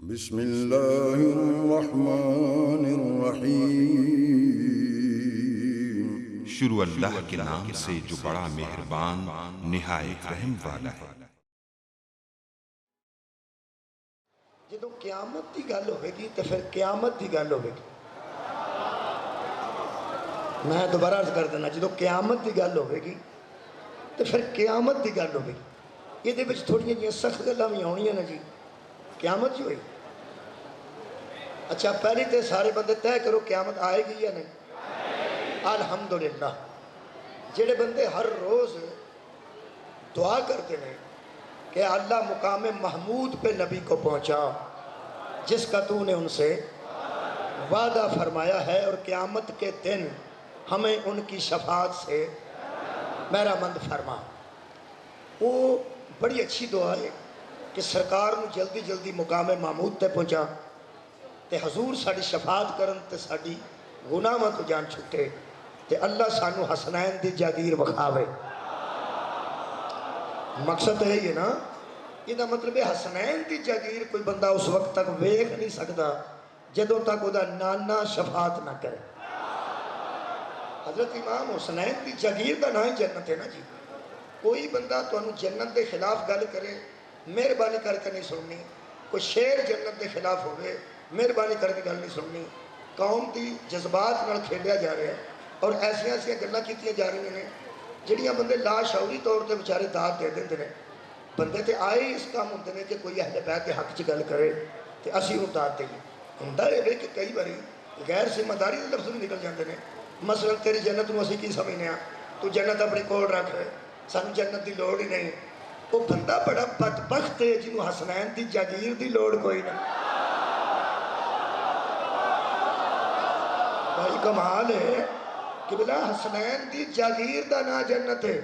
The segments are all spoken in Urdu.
بسم اللہ الرحمن الرحیم۔ شروع اللہ کے نام سے جو بڑا مہربان نہایت رحم والا ہے۔ جدو قیامت کی گل ہوئے گی تو پھر قیامت کی گل ہوئے گی۔ میں دوبارہ عرض کر دینا، جدو قیامت کی گل ہوئے گی تو پھر قیامت کی گل ہوئے گی۔ یہ تھوڑی جی سخت گلاں بھی آنی نا جی، قیامت جو ہوئی۔ اچھا پہلی تو سارے بندے طے کرو قیامت آئے گی یا نہیں؟ الحمدللہ۔ جڑے بندے ہر روز دعا کرتے ہیں کہ اللہ مقام محمود پہ نبی کو پہنچا جس کا تو نے ان سے وعدہ فرمایا ہے، اور قیامت کے دن ہمیں ان کی شفاعت سے مہرمند فرما۔ وہ بڑی اچھی دعا ہے کہ سرکار نو جلدی جلدی مقام محمود تے پہنچا تے حضور ساری شفاعت کرن تے ساری گناہاں تو جان چھٹے تے اللہ سانو حسنین دی جاگیر بخاوے۔ مقصد ہے یہ نا، یہ مطلب ہے حسنین دی جاگیر کوئی بندہ اس وقت تک ویکھ نہیں سکتا جدوں تک وہ دا نانا شفاعت نہ کرے۔ حضرت امام حسنین دی جاگیر دا نام جنت ہے نا جی۔ کوئی بندہ تو انہوں جنت دے خلاف گل کرے مہربانی کر کے نہیں سننی، کوئی شیر جنت دے خلاف ہوئے مہربانی کر کے گل نہیں سننی۔ قوم دی جذبات نال کھیلیا جا رہا ہے اور ایسا گلاں کیتیاں جا رہی ہیں جڑیاں بندے لاشعوری طور تے بیچارے داد دے دیندے نے۔ بندے تے آئے اس کام ہوندے نے کہ کوئی اہل بیت کے حق چ گل کرے تے اسی انہوں داد دئیے۔ ہوندا اے کہ کئی باری غیر ذمہ داری دے لفظ بھی نکل جاندے نے۔ مثلا تیری جنت نو اسی کی سمجھنے ہاں، تو جنت اپنی کول رکھ سانو جنت دی لوڑ ہی نہیں۔ وہ بندہ بڑا بدبخت ہے جنہوں حسنین دی جاگیر دی لوڑ کوئی نہیں۔ بھائی کمال ہے کہ بلا حسنین دی جاگیر دا نا جنت ہے،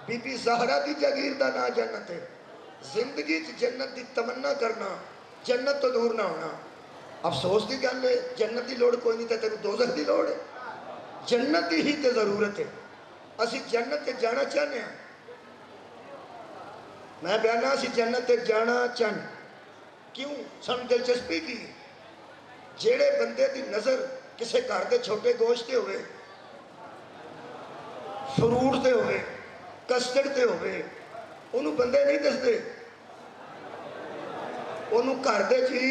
بی بی زہرہ دی جاگیر دا نا جنت ہے۔ زندگی جنت دی تمنا کرنا، جنت تو دور نہ ہونا۔ افسوس دی گل ہے جنت دی لوڑ کوئی نہیں تے تینوں دوزخ دی لوڑ ہے۔ جنت دی ہی تے ضرورت ہے۔ اسی جنت تے جانا چاہنے ہیں، میں بیانا اسی جنت تے جانا چاہنے کیوں؟ سن دلچسپی کی جیڑے بندے دی نظر کسے گھر دے چھوٹے گوشت تے ہوئے، فروٹ تے ہوئے، کسٹرڈ تے ہوئے، انہوں بندے نہیں دس دے، انہوں گھر دے جی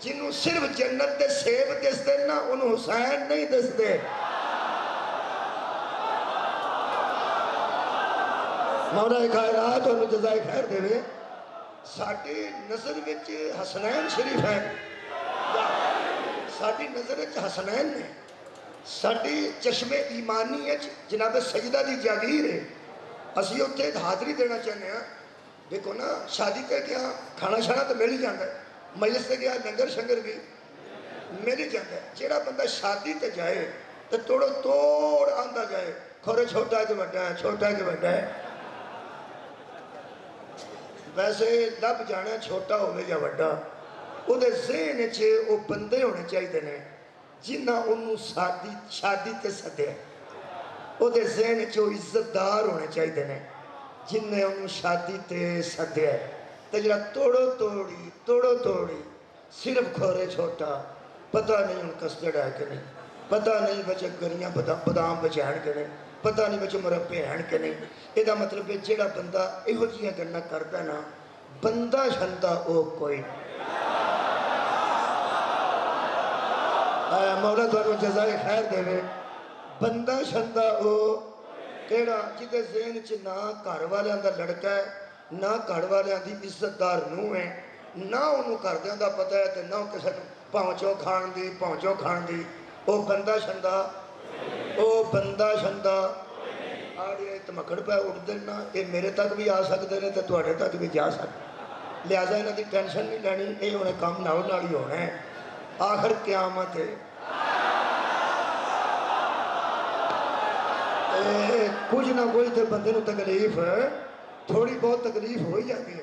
جنہوں صرف جنت دے سیب دس دے نا انہوں حسین نہیں دس دے۔ مولا کائنات انہوں جزائے خیر دے وے۔ ساڑھی نظر وچ حسنین شریف ہے، ساڑھی نظر وچ حسنین نے، ساڑھی چشم ایمانی ہے جناب سجدہ دی جاگیر ہے۔ اسی ہوتے حاضری دینا چاہنے ہیں۔ دیکھو نا شادی تے گیا کھانا شانا تو مل ہی جاندہ ہے، مجلس تے گیا لنگر شنگر بھی مل ہی جاندہ ہے۔ جیڑا بندہ شادی تے جائے تو توڑو توڑ آندہ جائے، کھورے چھوٹا ہے کہ بڑا ہے، چھوٹا ہے کہ بڑا ہے۔ ویسے لب جانا چھوٹا ہوئے یا بڑا، وہ دے ذہن چھے وہ بندے ہونے چاہیے دینے جنہ انہوں شادی تے صدے ہیں۔ وہ دے ذہن چھے وہ عزت دار ہونے چاہیے دینے جنہ انہوں شادی تے صدے ہیں۔ تجرہ توڑو توڑی صرف کھورے چھوٹا، پتہ نہیں ان کسٹرڈ ہے کہ نہیں، پتہ نہیں بچے گریاں بادام بچے ہیں کہ نہیں، پتہ نہیں بچے مربے ہیں کہ نہیں۔ یہ دا مطلب ہے جیڑا بندہ ایہو جیاں گلنا کردا نا بندہ شندہ او کوئی نہیں۔ مولا تو جزائے خیر دے وے۔ بندہ شندہ او کیڑا جدے ذہن چ نہ گھر والیاں دا لڑکا ہے، نہ گھر والیاں دی عزت دار نو ہے، نہ انہوں کر دیاں دا پتہ ہے تے نہ کسے پہنچوں کھان دی، او بندہ شندہ، او بندہ شندہ۔ آڑے تمکڑ پہ اٹھ دینا، یہ میرے تک بھی آ سکتے ہیں تے تواڈے تک بھی جا سکتے، لہذا انہاں دی ٹینشن نہیں لینی، یہ انہیں کام نال ہی ہونا ہے۔ آخر قیامت ہے، کچھ نہ کوئی تے بندے نو تکلیف تھوڑی بہت تکلیف ہو ہی جاتی ہے۔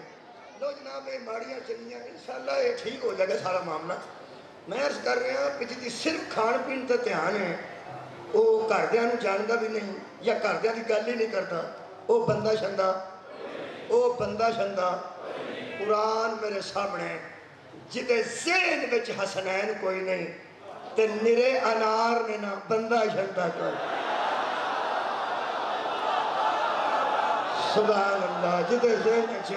لو جناب یہ ماڑیاں چلیاں انشاءاللہ یہ ٹھیک ہو جائے گا سارا معاملہ۔ میں عرض کر رہا ہوں کہ جی صرف کھان پین تے دھیان ہے، وہ گھردیاں نو جاندا بھی نہیں یا گھردیاں دی گل ہی نہیں کرتا، وہ بندہ شندہ، وہ بندہ شندہ۔ قرآن میرے سامنے جدے ذہن وچ حسنین کوئی نہیں تے نرے انار نے نہ بندہ چھڑتا کوئی. سبحان اللہ. جدے ذہن وچ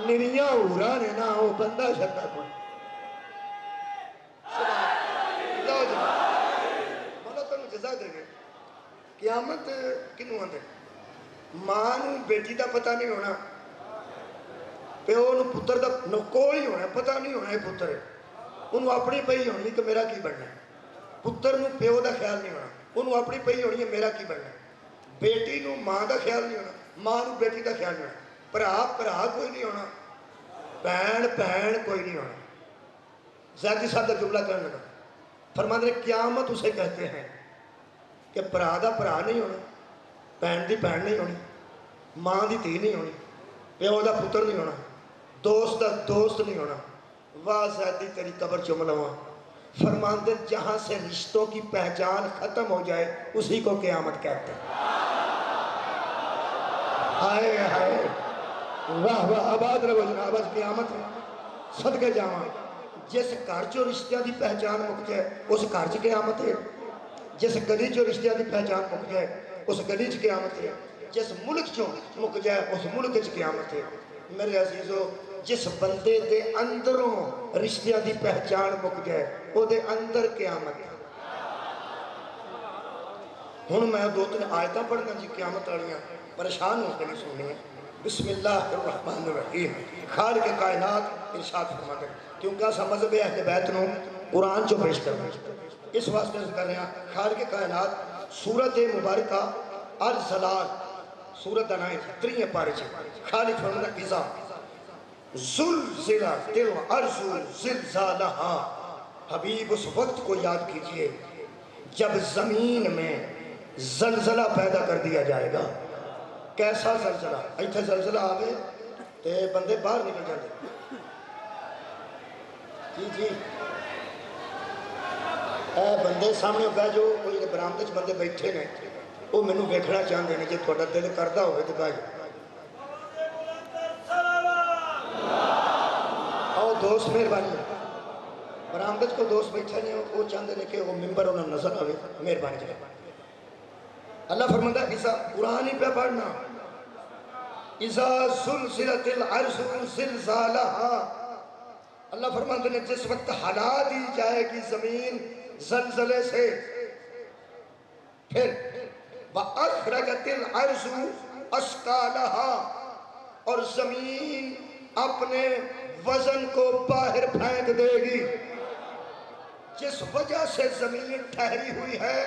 نریاں حوراں نے نہ وہ بندہ چھڑتا کوئی. لو جی مولا تمہیں جزا دے گے. قیامت کنوں آندے؟ ماں نوں بیٹی دا پتہ نہیں ہونا، پیو نوں پتر دا کوئی ہونا پتہ نہیں ہونا یہ پتر ہے. انہوں اپنی پئی ہونی کہ میرا کی بننا ہے. پتر نوں پیو دا خیال نہیں ہونا، انہوں اپنی پئی ہونی ہے میرا کی بننا ہے. بیٹی نوں ماں دا خیال نہیں ہونا، ماں نوں بیٹی دا خیال نہیں ہونا. بھرا کوئی نہیں ہونا، بہن کوئی نہیں ہونا. زیادتی صاحب دا جملہ کرنے لگا. فرماتے ہیں قیامت اسے کہتے ہیں کہ بھرا دا بھرا نہیں ہونا، بہن دی بہن نہیں ہونی، ماں دی دھی نہیں ہونی، پیو دا پتر نہیں ہونا، دوست دا دوست نہیں ہونا. واہ زیادتی تیری قبر چوم لواں. فرماتے ہیں جہاں سے رشتوں کی پہچان ختم ہو جائے اسی کو قیامت کہتے ہیں. ہائے ہائے واہ واہ آباد رہو جناب. آج قیامت ہے صدقے جاواں. جس گھر چو رشتہ دی پہچان مک جائے اس گھر چ قیامت ہے. جس گلی چو رشتہ دی پہچان مک جائے اس گلی چ قیامت ہے. جس ملک چو مک جائے اس ملک چ قیامت ہے. میرے عزیزو جس بندے دے اندروں رشتہ دی پہچان مک جائے وہ دے اندر قیامت ہے. ہن میں 2-3 آیتاں پڑھنا جی قیامت والیاں پریشان ہو کے نہیں سننی. بسم اللہ الرحمن الرحیم. خالق کائنات ارشاد فرماتے ہیں کیونکہ اسا مذہب اہل بیت نو قرآن چو پیش کرنا اس واسطے کر رہے ہیں. خالق کائنات سورت مبارکہ الزلال سورت نائن 3 پارے چھ خالق فرماتا ہے اذا زلزلت الارض زلزالہا. حبیب اس وقت کو یاد کیجئے جب زمین میں زلزلہ پیدا کر دیا جائے گا. کیسا زلزلہ؟ ایتھے زلزلہ آگے تے بندے باہر نکل جاتے. جی اے بندے سامنے بیٹھ جو کوئی برآمدے چ بندے بیٹھے نے وہ مینوں ویکھنا چاہندے نے. جے تہاڈا دل کردا ہوئے تے بھائی آؤ دوست مہربانی. برآمدے چ کوئی دوست بیٹھے نے وہ چاہندے نے کہ وہ ممبر انہاں نظر آوے. مہربانی کرے. اللہ فرماتا ہے اذا قرآن ہی پہ پڑھنا اذا زلزلت الارض زلزالہا. اللہ فرماتے ہیں جس وقت ہلا دی جائے گی زمین زلزلے سے پھر وَأَخْرَجَتِ الْأَرْضُ أَثْقَالَهَا اور زمین اپنے وزن کو باہر پھینک دے گی. جس وجہ سے زمین ٹھہری ہوئی ہے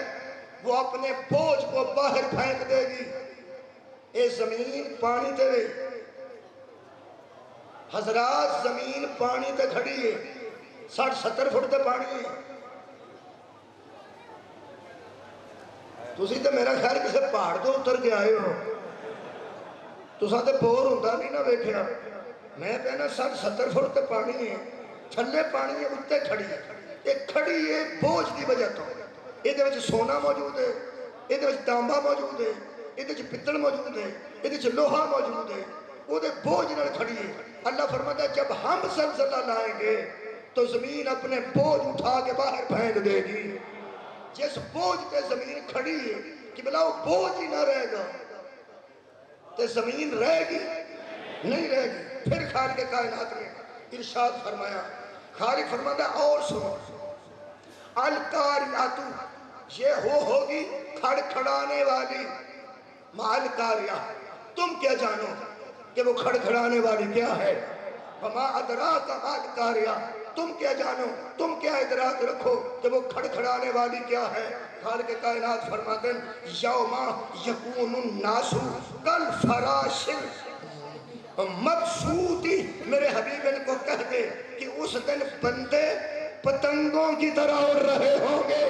وہ اپنے بوجھ کو باہر پھینک دے گی. اے زمین پانی دے حضرات زمین پانی تے کھڑی ہے 60-70 فٹ تے پانی ہے. تسی تے میرا خیال کسے پہاڑ تو اتر کے آئے ہو تساں تے بور ہوندہ نہیں نہ ویکھیا. میں کہنا 60-70 فٹ تے پانی ہے تھلے پانی ہے اتے کھڑی ہے. یہ کھڑی ہے بوجھ دی وجہ تو. یہ وچ سونا موجود ہے، یہ وچ تانبا موجود ہے، یہ وچ پتل موجود ہے، یہ وچ لوہا موجود ہے. وہ دے بوجھ نہ کھڑی ہے. اللہ فرماتا ہے جب ہم زلزلہ لائیں گے تو زمین اپنے بوجھ اٹھا کے باہر پھینک دے گی. جس بوجھ پہ زمین کھڑی ہے کہ بلا وہ بوجھ ہی نہ رہے گا تو زمین رہے گی نہیں رہے گی. پھر خالق کائنات نے ارشاد فرمایا. خالق فرماتا ہے اور سنو الکاریاتو یہ ہوگی کھڑکھڑانے والی. مال کاریا تم کیا جانو کہ وہ کھڑکھڑانے والی کیا ہے. وما ادراک مال کاریا تم کیا جانو تم کیا ادراک رکھو کہ وہ کھڑکھڑانے والی کیا ہے. خالق کائنات فرماتے ہیں یوما یکون الناس کالفراش مبسوطی. میرے حبیب ان کو کہہ دے کہ اس دن بندے پتنگوں کی طرح اڑ رہے ہوں گے.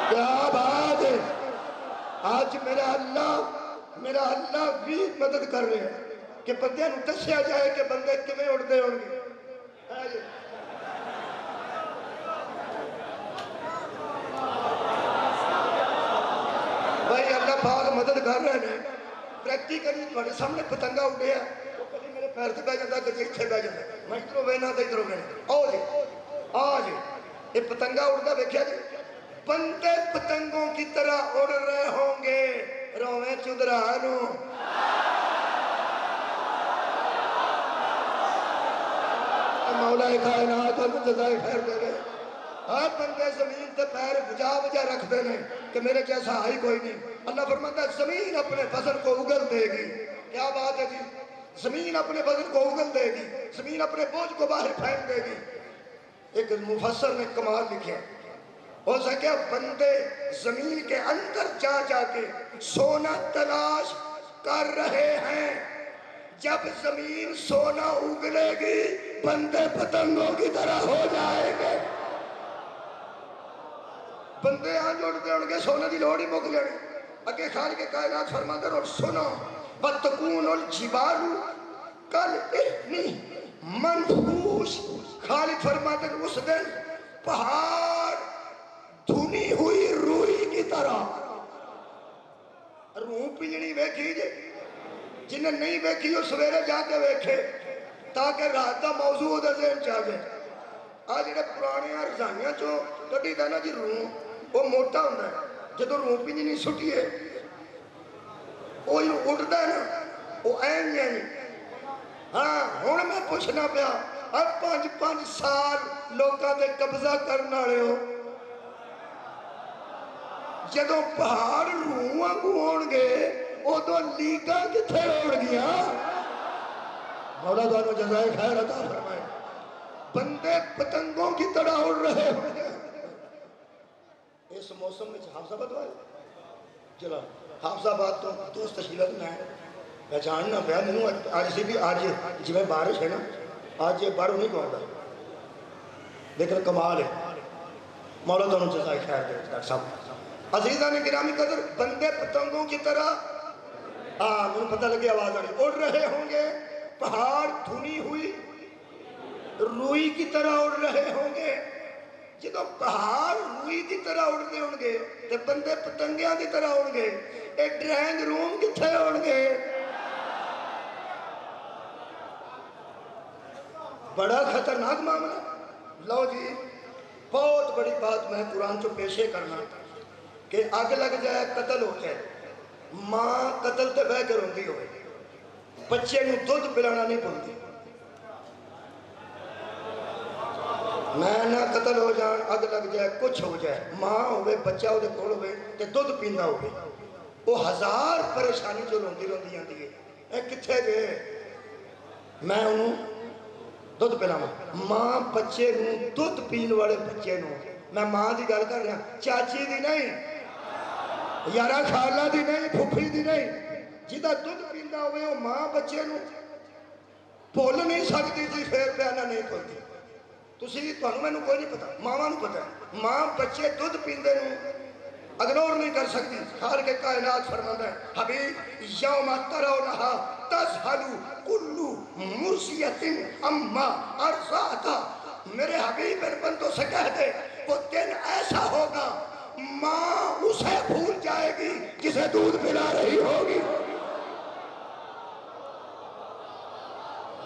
کیا بات ہے. آج میرا اللہ بھی مدد کر رہے ہیں کہ بندے نو دسیا جائے کہ بندے کیویں اڑتے ہوں گے. پاک مدد کر رہے ہیں پریکٹیکلی تھوڑے سامنے پتنگا اڈیا وہ کبھی میرے پیر سے بہ جاتا کبھی اتنے بہ جاتا میں ادھروں بہنا تو ادھروں بہنا آؤ جی آ جی یہ پتنگا اڑتا دیکھا جی بندے پتنگوں کی طرح اڑ رہے ہوں گے رویں چودرانو مولا کائنات اور جزائے خیر دے رہے ہر بندے زمین تے پیر بجا بجا رکھ دے نے کہ میرے جیسا آئی کوئی نہیں اللہ فرماتا ہے زمین اپنے فضل کو اگل دے گی کیا بات ہے جی زمین اپنے فضل کو اگل دے گی زمین اپنے بوجھ کو باہر پھینک دے گی ایک مفسر نے کمال لکھا ہو سکے بندے زمین کے اندر جا جا کے سونا تلاش کر رہے ہیں جب زمین سونا اگلے گی بندے پتنگوں کی طرح ہو جائے گے بندے آن جوڑتے ہوں گے سونے دی لوڑی مک لینے اگے خالق کے کائنات فرماتے اور سنو وَتَكُونُ الْجِبَالُ كَالْإِحْنِ مَنْفُوشِ خالق فرماتے ہیں اس دن پہاڑ دھنی ہوئی روئی کی طرح روح پنجنی ویکھی جے جنہیں نہیں ویکھی وہ سویرے جا کے ویکھے تاکہ رات کا موضوع دے ذہن چاہ جائے آج جڑے پرانے رضائیاں چو کٹی دا نا جی روح وہ موٹا ہوتا ہے جدو روح پنجنی سٹیے وہ اٹھتا ہے نا وہ این یعنی ہاں ہوں میں پوچھنا پیا اب 5 سال لوگوں تے قبضہ کرنا رہے ہو جدو پہاڑ روحاں کو ہون گے وہ تو لیگاں کتھے اڑ گیا مولا دانو جزائے خیر عطا فرمائے بندے پتنگوں کی طرح اڑ رہے ہیں اس موسم میں حافظ آباد والے چلا حافظ آباد تو دوست تشکیلت میں ہے پہچاننا پیا میں آج سے بھی آج جی میں بارش ہے نا آج یہ بارو نہیں کہوں گا لیکن کمال ہے مولا دانو جزائے خیر دے ڈاکٹر صاحب عزیزان گرامی قدر بندے پتنگوں کی طرح مجھے پتہ لگے آواز آڑی اڑ رہے ہوں گے پہاڑ دھنی ہوئی روئی کی طرح اڑ رہے ہوں گے جدو پہاڑ روئی کی طرح اڑتے ہوں گے تو بندے پتنگیاں کی طرح اڑ گے ایک ڈرائنگ روم کتھے اڑ گے بڑا خطرناک معاملہ لو جی بہت بڑی بات میں قرآن کو پیشے کرنا کہ آگ لگ جائے قتل ہو جائے ماں قتل تے بہ کر ہوندی ہوئے بچے نو دودھ پلانا نہیں بھولتی میں نہ قتل ہو جان اگ لگ جائے کچھ ہو جائے ماں ہوئے بچہ ہوئے کول ہوئے تے دودھ پیندا ہوئے وہ ہزار پریشانی جو روندی روندی آندی ہے اے کتھے گئے میں انہوں دودھ پلاواں ماں بچے نو دودھ پین والے بچے نو میں ماں دی گل کر رہا چاچی دی نہیں یارا خالہ دی نہیں پھوپھی دی نہیں جدہ دودھ پیندا ہوئے وہ ماں بچے نو بھول نہیں سکتی تھی پھر بیانہ نہیں کھولتی تسی تو میں کوئی نہیں پتا ماں نو پتا ہے ماں بچے دودھ پیندے نو اگنور نہیں کر سکتی خالق کے کائنات فرماتا ہے حبیب یوم ترونہا تذہلو کلو مرسیت اما ارزاتا میرے حبیب میرے بندوں سے کہہ دے وہ دن ایسا ہوگا ماں اسے بھول جائے گی جسے دودھ پلا رہی ہوگی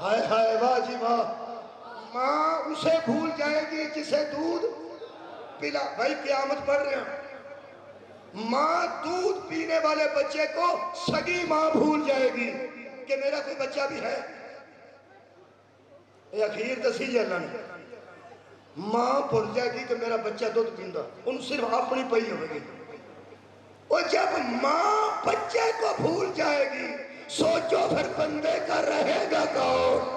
ہائے ہائے واہ جی واہ ماں اسے بھول جائے گی جسے دودھ پلا بھائی قیامت پڑھ رہے ہیں ماں دودھ پینے والے بچے کو سگی ماں بھول جائے گی کہ میرا کوئی بچہ بھی ہے یہ اخیر تسیج اللہ نے ماں بھول جائے گی کہ میرا بچہ دودھ پیندا ان صرف اپنی پئی ہوئے گی اور جب ماں بچے کو بھول جائے گی سوچو پھر بندے کا رہے گا کون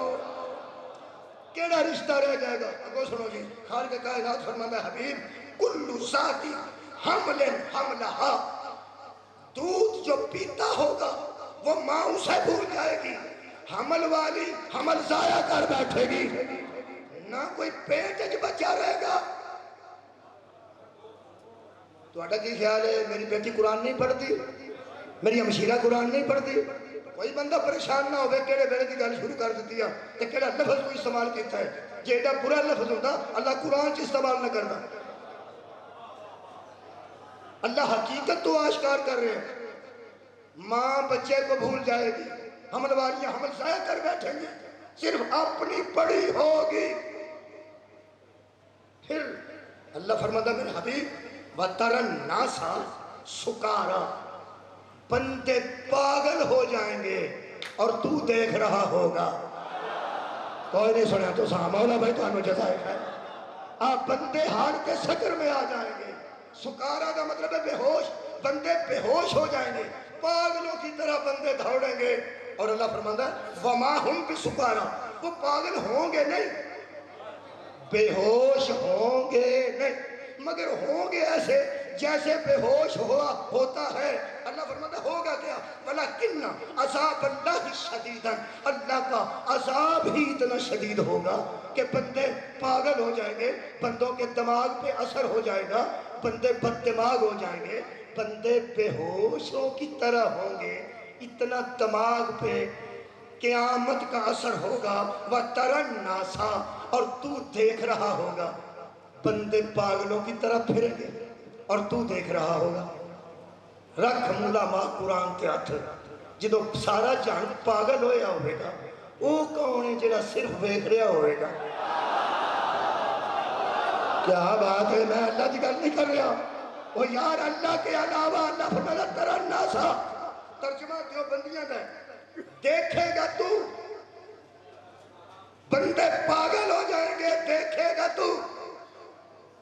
کیڑا رشتہ رہ جائے گا اگو سنو جی خالق کائنات فرماتا ہے حبیب کلو ذاتی حمل حملہا دودھ جو پیتا ہوگا وہ ماں اسے بھول جائے گی حمل والی حمل ضائع کر بیٹھے گی نہ کوئی پیٹ جو بچہ رہے گا تو اٹھا کی خیال ہے میری بیٹی قرآن نہیں پڑھتی میری ہمشیرہ قرآن نہیں پڑھتی کوئی بندہ پریشان نہ ہوئے کیڑے بیڑے کی گل شروع کر دیتی ہے تو کیڑا لفظ کو استعمال کیتا ہے جیڑا برا لفظ ہوتا اللہ قرآن چ استعمال نہ کرنا اللہ حقیقت تو آشکار کر رہے ہیں ماں بچے کو بھول جائے گی، حمل والیاں حمل ضائع کر بیٹھیں گے، صرف اپنی پڑی ہوگی۔ پھر اللہ فرماتا میرے حبیب وَتَرَ النَّاسَ سُکَارَى، بندے پاگل ہو جائیں گے اور تو دیکھ رہا ہوگا۔ کوئی نہیں سنیا تو سہا مولا بھائی تو انو جزائے خیر۔ آپ بندے حال کے سکر میں آ جائیں گے۔ سکارا کا مطلب ہے بے ہوش، بندے بے ہوش ہو جائیں گے، پاگلوں کی طرح بندے دوڑیں گے۔ اور اللہ فرماتا ہے وَمَا هُمْ بِسُکَارَى، وہ پاگل ہوں گے نہیں، بے ہوش ہوں گے نہیں، مگر ہوں گے ایسے جیسے بے ہوش ہوتا ہے۔ اللہ فرماتا ہوگا کیا؟ وَلَكِنَّ عَذَابَ اللَّهِ شَدِيدًا، اللہ کا عذاب ہی اتنا شدید ہوگا کہ بندے پاگل ہو جائیں گے، بندوں کے دماغ پہ اثر ہو جائے گا، بندے بد دماغ ہو جائیں گے، بندے بے ہوشوں کی طرح ہوں گے، اتنا دماغ پہ قیامت کا اثر ہوگا۔ وَتَرَ النَّاسَ، اور تو دیکھ رہا ہوگا، بندے پاگلوں کی طرح پھریں گے اور تو دیکھ رہا ہوگا۔ رکھ مولا ماں قرآن تے ہاتھ، جدو سارا جان پاگل ہویا ہوئے گا، وہ کون ہے جڑا صرف ویکھ رہا ہوئے گا؟ کیا بات ہے، میں اللہ کی گل نہیں کر رہا، وہ یار اللہ کے علاوہ اللہ فرماتا ترى الناس، ترجمہ دیو بندیاں دے، دیکھے گا تو، بندے پاگل ہو جائیں گے، دیکھے گا تو،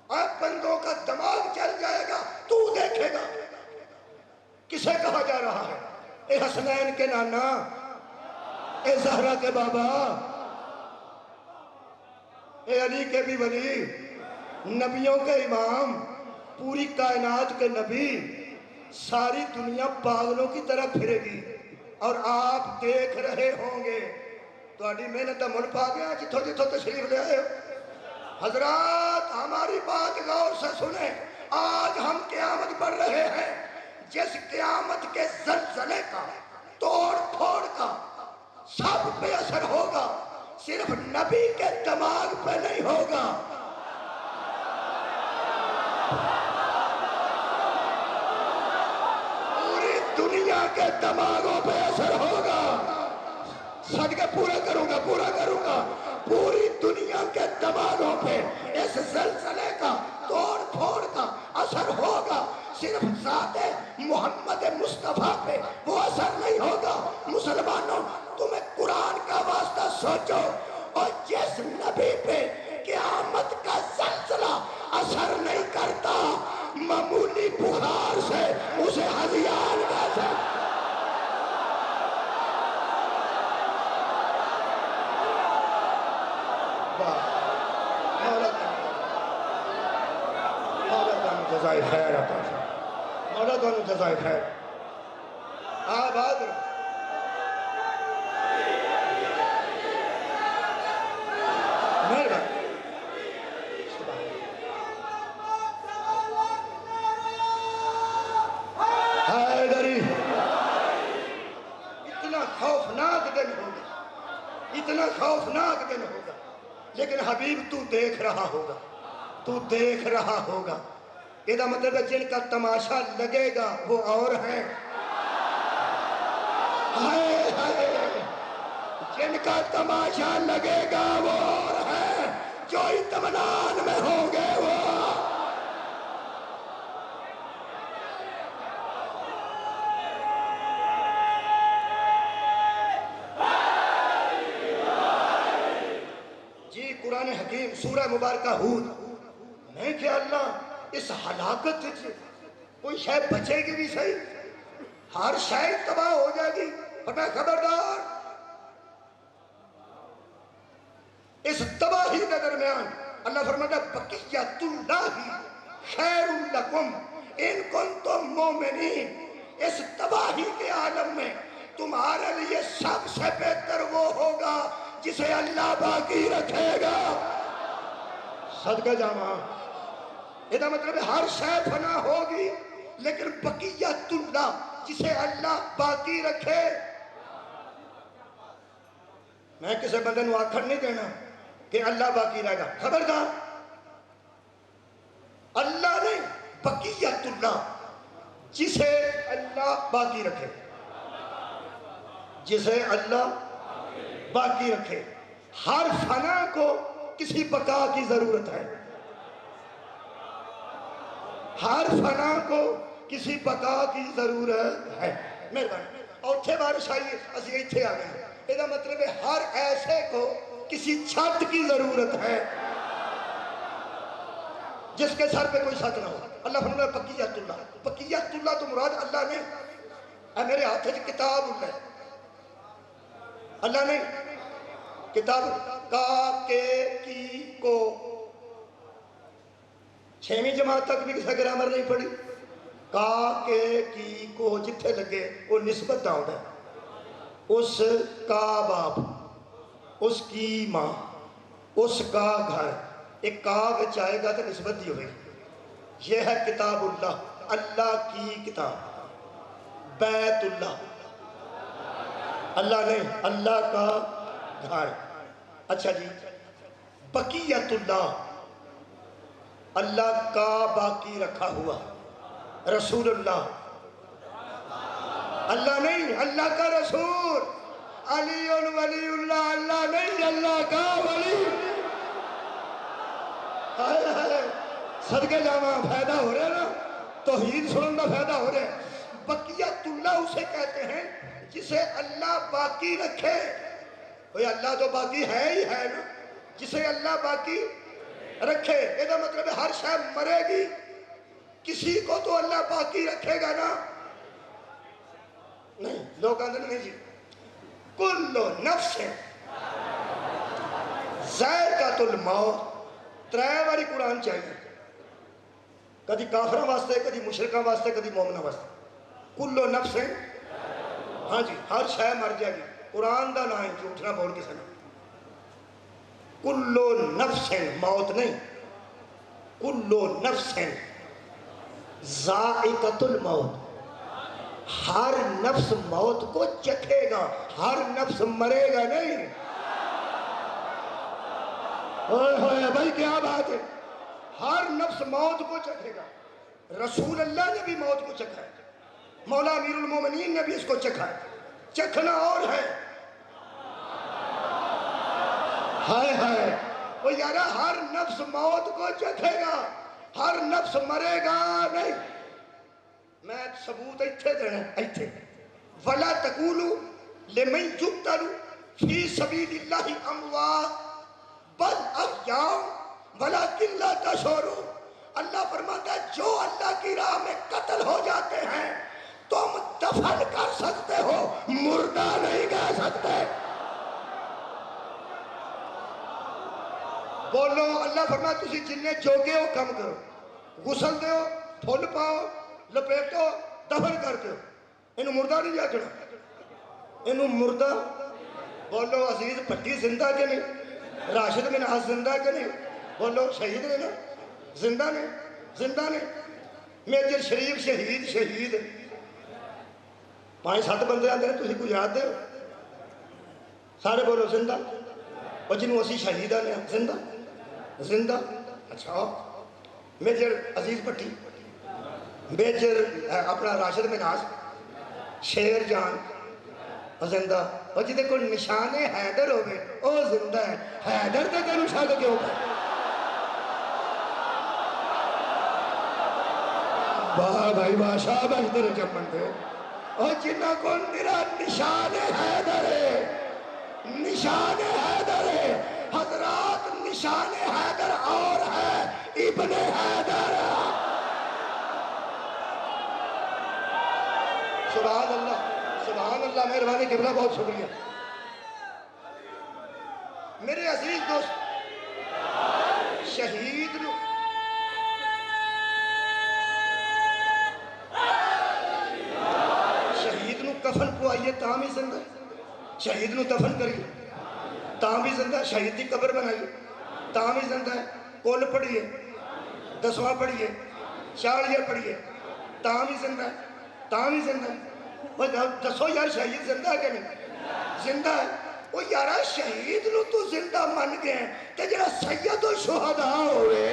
اب بندوں کا دماغ چل جائے گا، تو دیکھے گا۔ کسے کہا جا رہا ہے؟ اے حسنین کے نانا، اے زہرہ کے بابا، اے علی کے بھی ولی، نبیوں کے امام، پوری کائنات کے نبی، ساری دنیا پاگلوں کی طرح پھرے گی اور آپ دیکھ رہے ہوں گے۔ تو آڈی محنت مل پا گیا جتھو جتھو تشریف لے آئے ہو۔ حضرات ہماری بات غور سے سنیں، آج ہم قیامت پڑھ رہے ہیں، جس قیامت کے زلزلے کا، توڑ پھوڑ کا سب پہ اثر ہوگا، صرف نبی کے دماغ پہ نہیں ہوگا۔ پوری دنیا کے دماغوں پہ اثر ہوگا۔ صدقہ پورا کروں گا، پوری دنیا کے دماغوں پہ اس زلزلے کا، توڑ پھوڑ کا اثر ہوگا، صرف ذات محمد مصطفیٰ پہ وہ اثر نہیں ہوگا۔ مسلمانوں تمہیں قرآن کا واسطہ سوچو، اور جس نبی پہ قیامت کا زلزلہ اثر نہیں کرتا، معمولی بخار سے اسے ہذیان کیسے؟ جزائے خیر عطا فرمائے، مولا دونوں جزائے خیر آباد رہو۔ مہربانی حیدری، اتنا خوفناک دن ہوگا، اتنا خوفناک دن ہوگا، لیکن حبیب تو دیکھ رہا ہوگا، تو دیکھ رہا ہوگا۔ یہ مطلب ہے جن کا تماشا لگے گا وہ اور ہیں، ہائے ہائے، جن کا تماشا لگے گا وہ اور ہیں، جو اطمینان میں ہوں گے وہ۔ جی قرآن حکیم سورہ مبارکہ ہود میں کہ اللہ اس ہلاکت سے کوئی شاید بچے گی بھی صحیح، ہر شاید تباہ ہو جائے گی، فرمایا خبردار۔ اس تباہی کے درمیان اللہ فرماتا ہے بقیت اللہ خیر لکم ان کنتم مومنین، اس تباہی کے عالم میں تمہارے لیے سب سے بہتر وہ ہوگا جسے اللہ باقی رکھے گا۔ صدقہ جامعہ، یہ مطلب ہے ہر شے فنا ہوگی لیکن بقیت اللہ جسے اللہ باقی رکھے۔ میں کسی بندے نو آکھر نہیں دینا کہ اللہ باقی رہے گا، خبردار، اللہ نہیں، بقیت اللہ جسے اللہ باقی رکھے۔ جسے اللہ باقی رکھے. ہر فنا کو کسی بقا کی ضرورت ہے. ہر فنا کو کسی بقا کی ضرورت ہے. مہربانی. اوتھے بارش آئی اسی ایتھے آ گئے. یہ مطلب ہے ہر ایسے کو کسی چھت کی ضرورت ہے جس کے سر پہ کوئی چھت نہ ہو. اللہ فرمایا بقیت اللہ. بقیت اللہ تو مراد اللہ نے اے میرے ہاتھ ہے کتاب اللہ. اللہ نے کتاب کا کے کی کو. 6ویں جماعت تک بھی کسی گرامر نہیں پڑھی. کا کے کی کو جتھے لگے وہ نسبت دا ہوتا ہے. اس کا باپ, اس کی ماں, اس کا گھر. ایک کا وچ آئے گا تو نسبت دی ہوئے. یہ ہے کتاب اللہ, اللہ کی کتاب. بیت اللہ, اللہ نہیں, اللہ کا گھر. اچھا جی, بقیت اللہ, اللہ کا باقی رکھا ہوا. رسول اللہ, اللہ نہیں, اللہ کا رسول. علی ولی اللہ, اللہ نہیں, اللہ کا ولی. صدقے جاواں فائدہ ہو رہا ہے نا, توحید سنن کا فائدہ ہو رہا ہے. بقیت اللہ اسے کہتے ہیں جسے اللہ باقی رکھے. بھئی اللہ تو باقی ہے ہی ہے نا. جسے اللہ باقی رکھے, یہ مطلب ہے ہر شے مرے گی, کسی کو تو اللہ باقی رکھے گا نا. نہیں, لوگ کہتے نہیں جی. کل نفس ذائقۃ الموت. 3 باری قرآن چاہیے, کدی کافروں واسطے, کدی مشرکاں واسطے, کدی مومنوں واسطے. کل نفس, ہاں جی, ہر شے مر جائے گی. قرآن دا نام جھوٹ نہ بول کسی نے. کل نفس, موت نہیں, کل نفس ذائقۃ الموت. ہر نفس موت کو چکھے گا, ہر نفس مرے گا نہیں. ہوئے بھائی کیا بات ہے, ہر نفس موت کو چکھے گا. رسول اللہ نے بھی موت کو چکھا ہے, مولا امیر المومنین نے بھی اس کو چکھا ہے. چکھنا اور ہے. ہائے ہائے, وہ یارا ہر نفس موت کو چکھے گا, ہر نفس مرے گا نہیں. میں ثبوت ایتھے دینا ایتھے. وَلَا تَقُولُوا لِمَنْ يُقْتَلُ فِي سَبِيلِ اللَّهِ أَمْوَاتٌ بَلْ أَحْيَاءٌ وَلَكِنْ لَا تَشْعُرُونَ. اللہ فرماتا ہے جو اللہ کی راہ میں قتل ہو جاتے ہیں تم دفن کر سکتے ہو, مردہ نہیں کہہ سکتے. بولو, اللہ فرماتا تسی جنہیں جوگے ہو کم کرو, غسل دیو, پھول پاؤ, لپیٹو, دفن کر دو. انہوں مردہ نہیں جاکڑا, انہوں مردہ. بولو عزیز بھٹی زندہ کے نہیں, راشد منہاس زندہ کے نہیں. بولو شہید نے نا, زندہ نے, زندہ نے. میجر شریف شہید, شہید 5-7 بندے آتے ہیں, تسی کو یاد دے سارے. بولو زندہ. اور جنہوں اسی شہید آنے ہیں, زندہ, زندہ. اچھا, میجر عزیز بھٹی, میجر اپنا راشد منہاس, شیر جان زندہ. اور جدے کو نشان حیدر ہوگے او زندہ ہے. حیدر تے تینوں شک کیوں گا؟ واہ بھائی واہ, شاباش تیرے چمن دے. اور جنہ کو میرا نشان حیدر ہے, نشان حیدر ہے. حضرات نشان حیدر اور ہے, ابن حیدر. سبحان اللہ, سبحان اللہ. مہربانی قبلہ, بہت شکریہ. میرے عزیز دوست, شہید نو شہید نو کفن کو آئیے تاں بھی زندہ, شہید نو دفن کریے تاں بھی زندہ, شہید کی قبر بنائیے تاں بھی زندہ ہے. کل پڑھیے, 10واں پڑھیے, 40 پڑھیے, تاں بھی زندہ ہے, تاں بھی زندہ ہے. دسو یار شہید زندہ ہے کہ نہیں؟ زندہ ہے. وہ یارا شہید نو تو زندہ من گئے تے جڑا سید الشہداء ہوئے,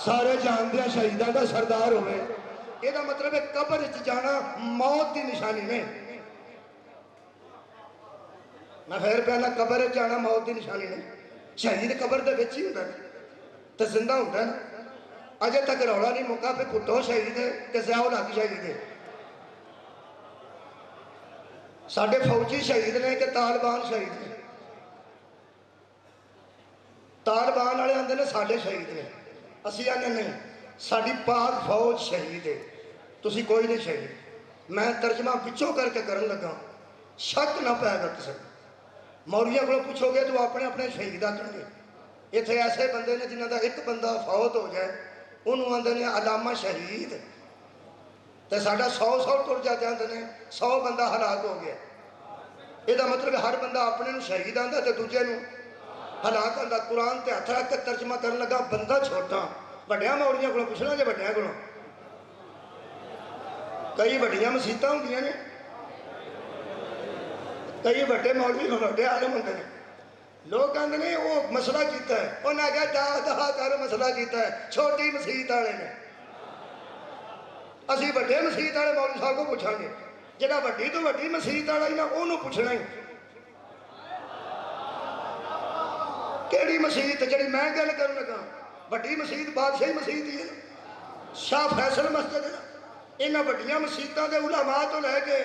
سارے جاندے شہیداں دا سردار ہوئے. یہ مطلب ہے قبر جانا موت دی نشانی نہیں. میں پھر پہنا قبر جانا موت کی نشانی نہیں شہید قبر دے وچ ہی ہوندا تے زندہ ہوندا نا اجے تک رولا نہیں مکا پہ پٹو شہید ہے تے ضیاء الحق شہید ہے ساڈے فوجی شہید نے کہ طالبان شہید نے طالبان والے آندے نے ساڈے شہید نے اسی آنے نہیں ساڈی پاک فوج شہید ہے تسی کوئی نہیں شہید میں ترجمہ پچھوں کر کے کرن لگا شک نہ پائے گا کسی موریاں کو پوچھو گے تو اپنے اپنے شہید آکھن گے اتنے ایسے بندے نے جنہاں دا ایک بندہ فوت ہو جائے انہوں آندے نے علامہ شہید تے ساڈا 100 ٹر جاتے آندے نے 100 بندہ ہلاک ہو گیا یہ مطلب ہر بندہ اپنے نو شہید آندا تے دوجے نو ہلاک آندا قرآن تے ہتھ رکھ کے ترجمہ کرن لگا بندہ چھوٹا وڈیاں موریاں کو پوچھنا جے وڈیاں کو کئی وڈیاں مسیتاں ہوندیاں نے کئی بڑے مولوی بڑے عالم ہوندے نے لوگ کہندے نے وہ مسئلہ کیتا ہے انہاں کہا دہا کر مسئلہ کیتا ہے چھوٹی مسیت والے نے اسی بڑے مسیت والے مولوی صاحب کو پوچھاں گے جڑا وڈی تو وڈی مسیت والا ہی نا اونوں پوچھنا ہی کیڑی مسیت جڑی میں گل کرن لگا وڈی مسیت بادشاہی مسیت ہی ہے شاہ فیصل مسجد ہے انہاں وڈیاں مسیتاں دے علماء تو لے کے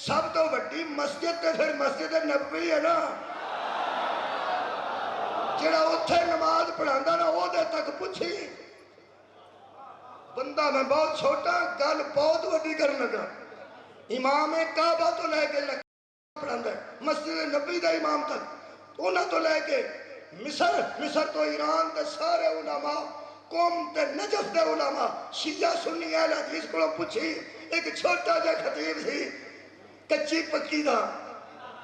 سب تو وڈی مسجد تے پھر مسجد نبوی ہے نا جڑا اتھے نماز پڑھاندا نا او دے تک پوچھی بندہ میں بہت چھوٹا گل بہت وڈی کرن لگا امام کعبہ تو لے کے پڑھاندا ہے مسجد نبوی دا امام تک انہاں تو لے کے مصر تو ایران دے سارے علماء قوم تے نجف دے علماء شیعہ سنی اہل حدیث کو پوچھی ایک چھوٹا جا خطیب سی کچی پکی دا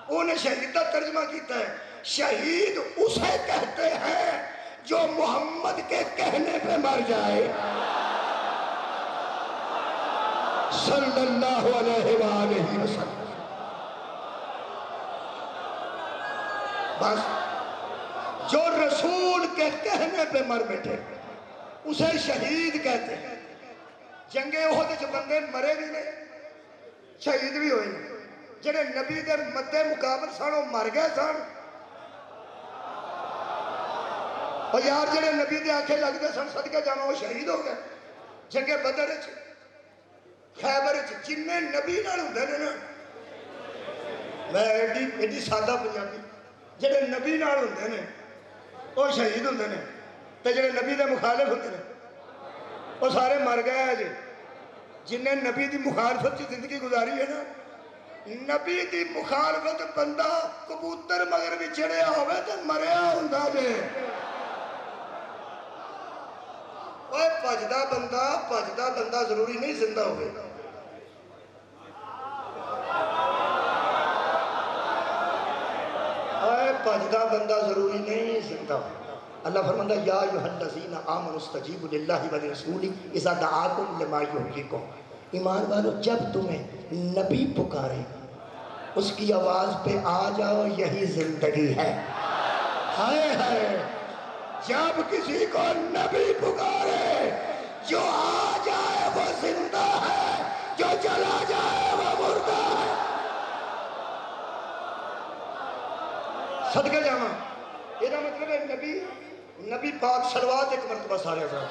انہیں شہید کا ترجمہ کیتا ہے شہید اسے کہتے ہیں جو محمد کے کہنے پہ مر جائے صلی اللہ علیہ وآلہ وسلم بس جو رسول کے کہنے پہ مر بیٹھے اسے شہید کہتے ہیں جنگ احد جو بندے مرے بھی نہیں شہید بھی ہوئے نہیں جڑے نبی دے مدے مقابل سن وہ مر گئے سن اور یار جڑے نبی دے آنکھیں لگتے سن صدقے جانا وہ شہید ہو گئے جنگ بدر خیبر جننے نبی نال ہوندے نے نا میں ایڈی سادہ پنجابی جڑے نبی نال ہوندے نے وہ شہید ہوندے نے تے جڑے نبی دے مخالف ہوندے نے وہ سارے مر گئے ہیں جی جنہیں نبی دی مخالفت کی زندگی گزاری ہے نا نبی دی مخالفت بندہ کبوتر مگر بھی چڑھیا ہوئے تو مریا ہوندا جے اوہ پجدہ بندہ ضروری نہیں زندہ ہوئے اوہ پجدہ بندہ ضروری نہیں زندہ ہوئے اللہ فرماندہ یا ایھا الذین آمنوا استجیبوا للہ ولرسولہ اذا دعاکم لما یحییکم ایمان والو جب تمہیں نبی پکارے اس کی آواز پہ آ جاؤ یہی زندگی ہے ہائے ہائے جب کسی کو نبی پکارے جو آ جائے وہ زندہ ہے جو چلا جائے وہ مردہ ہے صدقے جاواں یہ مطلب ہے نبی پاک صلوات ایک مرتبہ سارے حضرات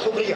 شکریہ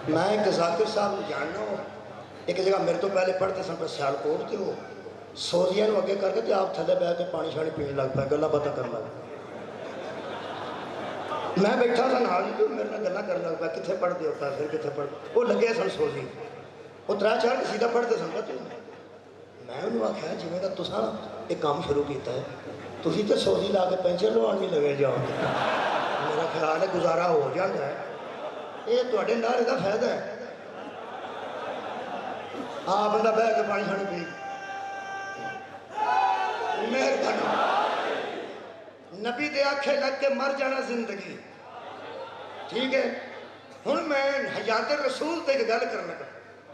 میں ایک ذاکر صاحب جاننا ہوں ایک جگہ میرے تو پہلے پڑھتے سن پر سیالکوٹ تے وہ سوزیاں نو اگے کر کے آپ تھلے بیٹھ کے پانی شانی پینے لگ پائے گلا باتاں کرنے لگ میں بیٹھا سا نال جو میرے نال گلاں کرنے لگ پیا کتنے پڑھتے ہوتا ہے پھر کتنے پڑھ وہ لگے سن سوزی وہ 3-4 سیدھا پڑھتے سن میں انہوں آخیا جی میں تساں ایک کام شروع کیتا ہے تھی تو سعودی لا کے پینشن لوان بھی لگے جاؤ میرا خیال ہے گزارا ہو جاتا ہے یہ تھوڑے نعرے کا فائدہ ہے آپ بندہ بہ کے پانی چھانے پی مہربانی نبی دے آنکھیں لگ کے مر جانا زندگی ٹھیک ہے ہن میں حیات رسول تے ایک گل کرنا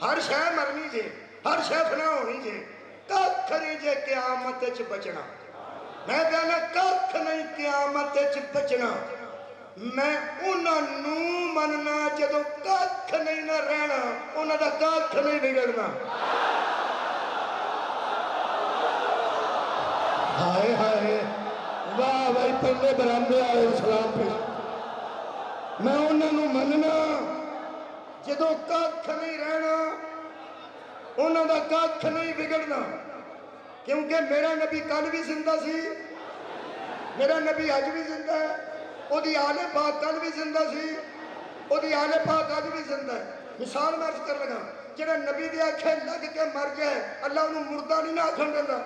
ہر شے مرنی جے ہر شے فنا ہونی جے ککھ نہیں جے قیامت وچ بچنا میں کہنا ککھ نہیں قیامت وچ بچنا میں انہاں نوں مننا جدوں ککھ نہیں نہ رہنا انہاں دا ککھ نہیں بگڑنا ہائے ہائے واہ بھائی پہلے برامدے آئے اسلام پہ میں انہاں نوں مننا جدوں ککھ نہیں رہنا انہاں دا ککھ نہیں بگڑنا کیونکہ میرا نبی کل بھی زندہ سی میرا نبی اج بھی زندہ ہے او دی آل پاک کل بھی زندہ سی او دی آل پاک اج بھی زندہ ہے مثال میں عرض کر لگا جڑا نبی دے آنکھیں لگ کے مر جائے اللہ انہوں مردہ نہیں نہ آکھن دیندا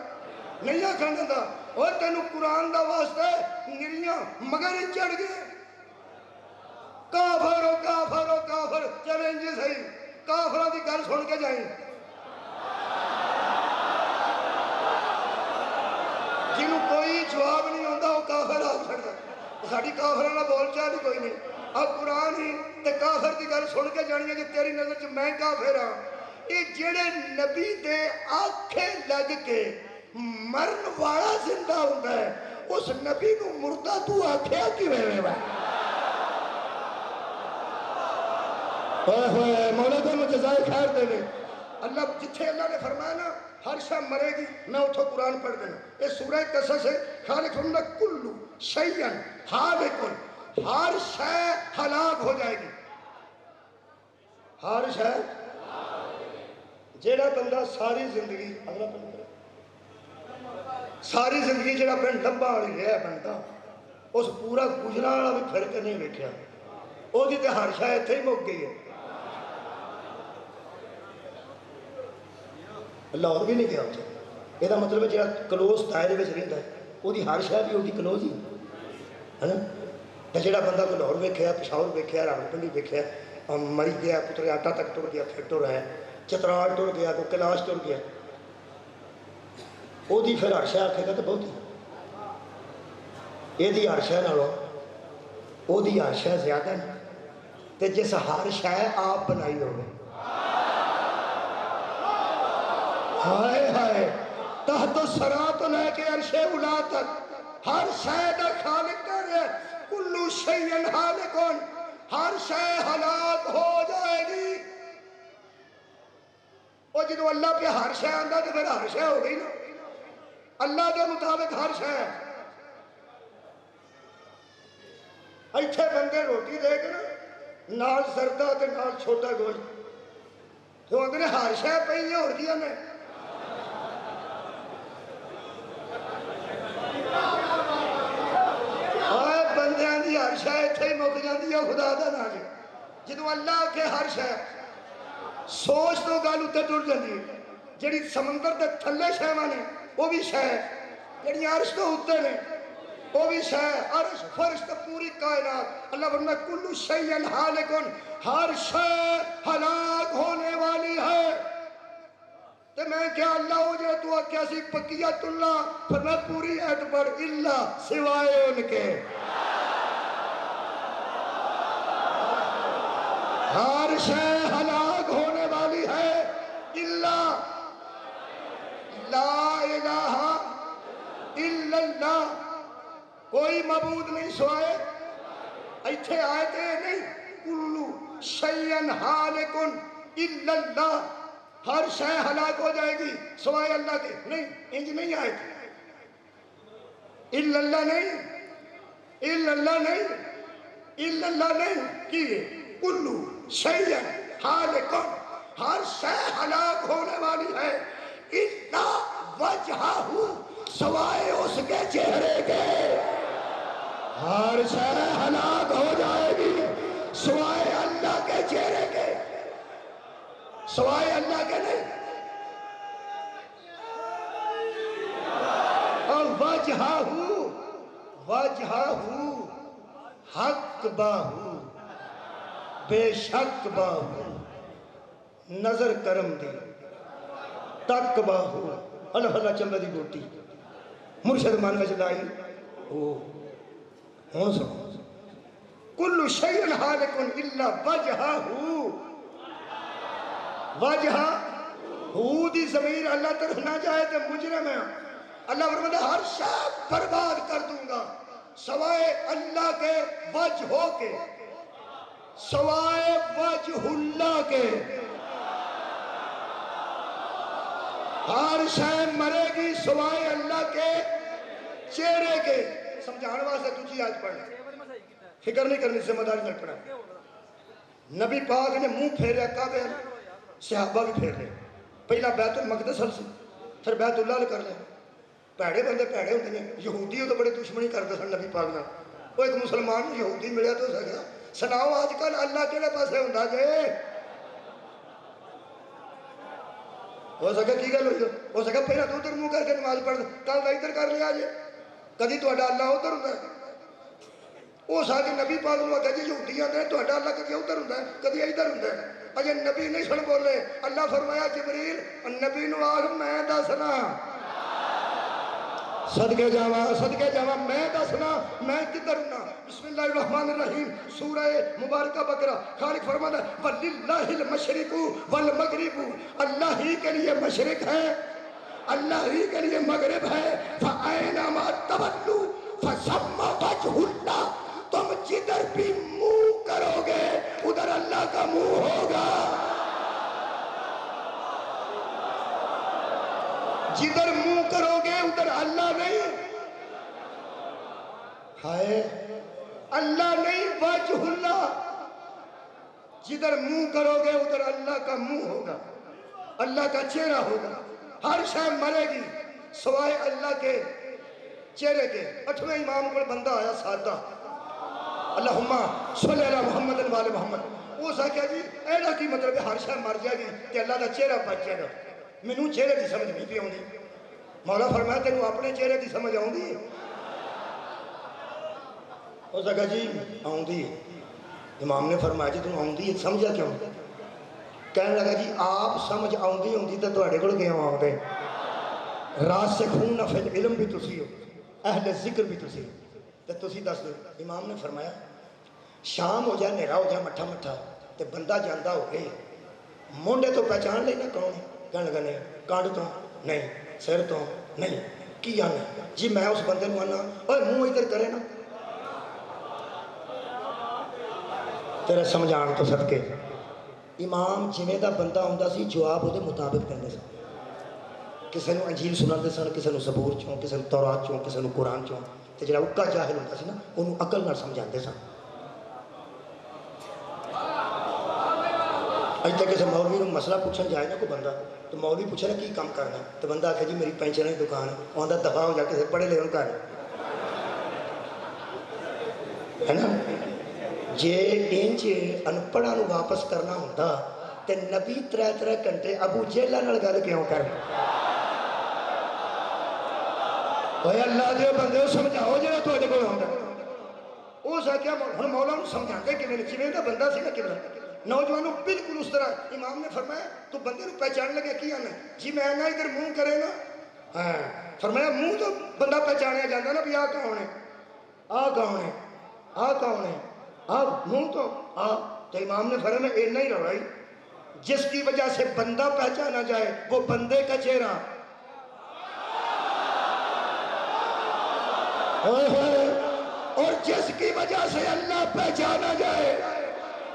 نہیں آکھن دیندا اور تینوں قرآن دا واسطہ نریاں مگر چڑھ گئے کافر ہو کافر ہو کافر چیلنج صحیح کافروں کی گل سن کے جائیں جنہوں کوئی جواب نہیں ہوتا وہ کافر آ سکتا ساڑی کافرانہ بول چاہ بھی کوئی نہیں اب قرآن ہی تے کافر کی گل سن کے جانی ہے کہ تیری نظر سے میں کافر ہاں یہ جڑے نبی دے آنکھیں لگ کے مرن والا زندہ ہوتا ہے اس نبی کو مردہ تو آنکھیں کی میں مولا تو مجھے جزائے خیر دے لے اللہ جتھے اللہ نے فرمایا نا ہر شاہ مرے گی میں اتھو قرآن پڑھ دینا یہ سورہ قصص ہے خالق ہمنا کلو شیئن حالکن ہر شاہ ہلاک ہو جائے گی ہر شاہ جیڑا بندہ ساری زندگی اگلا بندہ ساری زندگی جیڑا پہن لمبا آڑی رہا بندہ اس پورا گجرا والا بھی پھر کے نہیں بیٹھیا وہ جیتے ہر شاہ اتھے ہی مک گئی ہے اللہ اور بھی نہیں کیا ہوتا یہ دا مطلب ہے جیڑا کلوز دائرے میں رہتا ہے وہ دی ہر شاہ بھی وہ دی کلوز ہی ہے نا جیڑا بندہ کو لاہور ویکھیا پشاور ویکھیا راولپنڈی ویکھیا مری گیا پتر آٹا تک ٹر گیا پھر ٹر ہے چترال ٹر گیا کوئی کلاش ٹر گیا وہ دی پھر ہر شاہ آکھے گا تو بہت ہی یہ دی ہر شاہ نالو وہ دی ہر شاہ زیادہ ہے تے جس ہر شاہ آپ بنائی ہوگی ہائے ہائے تحت الثری تو لے کے عرش اولا تک ہر شے دا خالق کر رہے کلو شیئن حالکن ہر شے ہلاک ہو جائے گی اور جدو اللہ پہ ہر شے آندہ تو پھر ہر شے ہو گئی نا اللہ کے مطابق ہر شے ایتھے بندے روٹی دے کے نا نال زردہ تے نال چھوٹا گوشت تو اندر ہر شے پہی ہے اور دیا نے آئے بندیاں دی ہر شے اتھے ہی مک جاندی ہے خدا دا نہ لے جدو اللہ کے ہر شے سوچ تو گالو تے ٹر جاندی ہے جڑی سمندر دے تھلے شے مانے وہ بھی شے جڑی عرش تو ہوتے نے وہ بھی شے عرش فرش تو پوری کائنات اللہ فرماتا ہے کلو شیئن حالکن ہر شے ہلاک ہونے والی ہے تو میں کیا اللہ ہو جائے تو کیسی بقیت اللہ پھر میں پوری اعتبار اللہ سوائے ان کے ہر شے ہلاک ہونے والی ہے اللہ لا الہ الا اللہ کوئی معبود نہیں سوائے ایتھے آئے تھے نہیں کلو شیئن حالکن الا اللہ ہر شے ہلاک ہو جائے گی سوائے اللہ کے نہیں انج نہیں آئے تھے الا اللہ نہیں الا اللہ نہیں الا اللہ نہیں کیے کلو شیئن حالکن ہر شے ہلاک ہونے والی ہے الا وجہہ سوائے اس کے چہرے کے ہر شے ہلاک ہو جائے گی سوائے اللہ کے چہرے کے سوائے اللہ کے نہیں اور وجہہ وجہہ حق باہو بے شک باہو نظر کرم دی تک باہو اللہ اللہ چمبے دی بوٹی مرشد مان میں چلائی ہوں سنو کل شیء ہالک الا وجہہ وجہ دی ضمیر اللہ طرف نہ جائے تو مجرم ہے اللہ فرماتا ہر شخص برباد کر دوں گا سوائے اللہ کے وجہوں کے سوائے وجہ اللہ کے ہر شے مرے گی سوائے اللہ کے چہرے کے سمجھانے واسطے تجھے آج پڑھنا فکر نہیں کرنی ذمہ داری نہیں پڑھنا نبی پاک نے منہ پھیریا کعبے صحابہ بھی پھیر لے پہلا بیت المقدس سے پھر بیت اللہ کر لیں پیڑے بندے پیڑے ہوتے ہیں یہودی ہو تو بڑے دشمنی کرتے سن نبی پاک نہ وہ ایک مسلمان یہودی ملیا تو سکیا سناؤ آج کل اللہ کہڑے پاسے ہوندا جے ہو سکا کی گل ہوئی ہو سکا پہلا تو ادھر منہ کر کے نماز پڑھ کل کا ادھر کر لیا جے کدی تہاڈا اللہ ادھر ہوندا ہے وہ سارے نبی پاک نو آکھیا جی یہودی آندے تہاڈا اللہ کدی ادھر ہوندا ہے کدی ادھر ہوندا ہے اجے نبی نہیں سن بولے اللہ فرمایا جبریل نبی نو آکھ میں دسنا صدقے جاواں میں دسنا میں کدھر ہوں بسم اللہ الرحمن الرحیم سورہ مبارکہ بقرہ خالق فرماتا ہے وَلِلَّهِ الْمَشْرِقُ وَالْمَغْرِبُ اللہ ہی کے لیے مشرق ہے اللہ ہی کے لیے مغرب ہے فَأَيْنَمَا تَوَلُّوا فَثَمَّ وَجْهُ اللَّهِ تم جدھر بھی منہ کرو گے ادھر اللہ کا منہ ہوگا جدھر منہ کرو گے ادھر اللہ نہیں ہائے اللہ نہیں وجہ اللہ جدھر منہ کرو گے ادھر اللہ کا منہ ہوگا اللہ کا چہرہ ہوگا ہر شے مرے گی سوائے اللہ کے چہرے کے 8ویں امام کو بندہ آیا سادہ اللہم صلی اللہ محمد وآل محمد وہ سا کیا جی ایڈا کی مطلب ہے ہر شے مر جائے گی کہ اللہ کا چہرہ بچ جائے گا مینوں چہرے دی سمجھ نہیں پی آؤندی مولا فرمایا تینوں اپنے چہرے دی سمجھ آؤندی ہو سکا جی آؤندی امام نے فرمایا جی تم آؤندی سمجھا کیوں کہنے لگا جی آپ سمجھ آؤندی ہوندی تو تہاڈے کول کیوں آؤندے راسخون فی العلم بھی تسی ہو اہل ذکر بھی تسی ہو تو تسی دس دو امام نے فرمایا شام ہو جائے نیرا ہو جائے مٹھا مٹھا تو بندہ جاندہ ہو گئے مونڈے تو پہچان لینا کون ہے کہنے لگا نہیں کانڈ تو نہیں سر تو نہیں کی آنا جی میں اس بندے نو آنا اور منہ ادھر کرے نا تیرے سمجھان تو صدقے امام جویں دا بندہ ہوندا سی جواب وہ مطابق دیندے سن کسی نو انجیل سناندے سن کسی نو زبور چوں کسی نو تورات چوں کسی نو قرآن چوں تے جڑا اکا جاہل ہوندا سی نا اونوں عقل نال سمجھاندے سن اج تک کسی مولوی نو مسئلہ پوچھن جائے نا کوئی بندہ تو مولوی پوچھے نا کی کام کرنا تو بندہ آکھے جی میری پینچر کی دکان ہے آندا دفعہ ہو جا کے پڑھے لے ان کا ہے نا جے انج انپڑھا نو واپس کرنا ہوندا تے نبی 3 گھنٹے ابو جہلاں نال گل کیوں کر اوے اللہ دے بندے سمجھاؤ جڑا تواڈے کول ہوندا او سکیا ہن مولا نو سمجھاندے کیویں جویں دا بندہ سی نا کیویں نوجوانوں بالکل اس طرح امام نے فرمایا تو بندے نو پہچان لگے کی آنا جی میں نہ ادھر منہ کرے نا ہاں فرمایا منہ تو بندہ پہچانیا جاتا نا بھی آ کون ہے آ کون ہے آ کون ہے آ منہ تو آ تو امام نے فرمایا اتنا ہی رہا جس کی وجہ سے بندہ پہچانا جائے وہ بندے کا چہرہ اور جس کی وجہ سے اللہ پہچانا جائے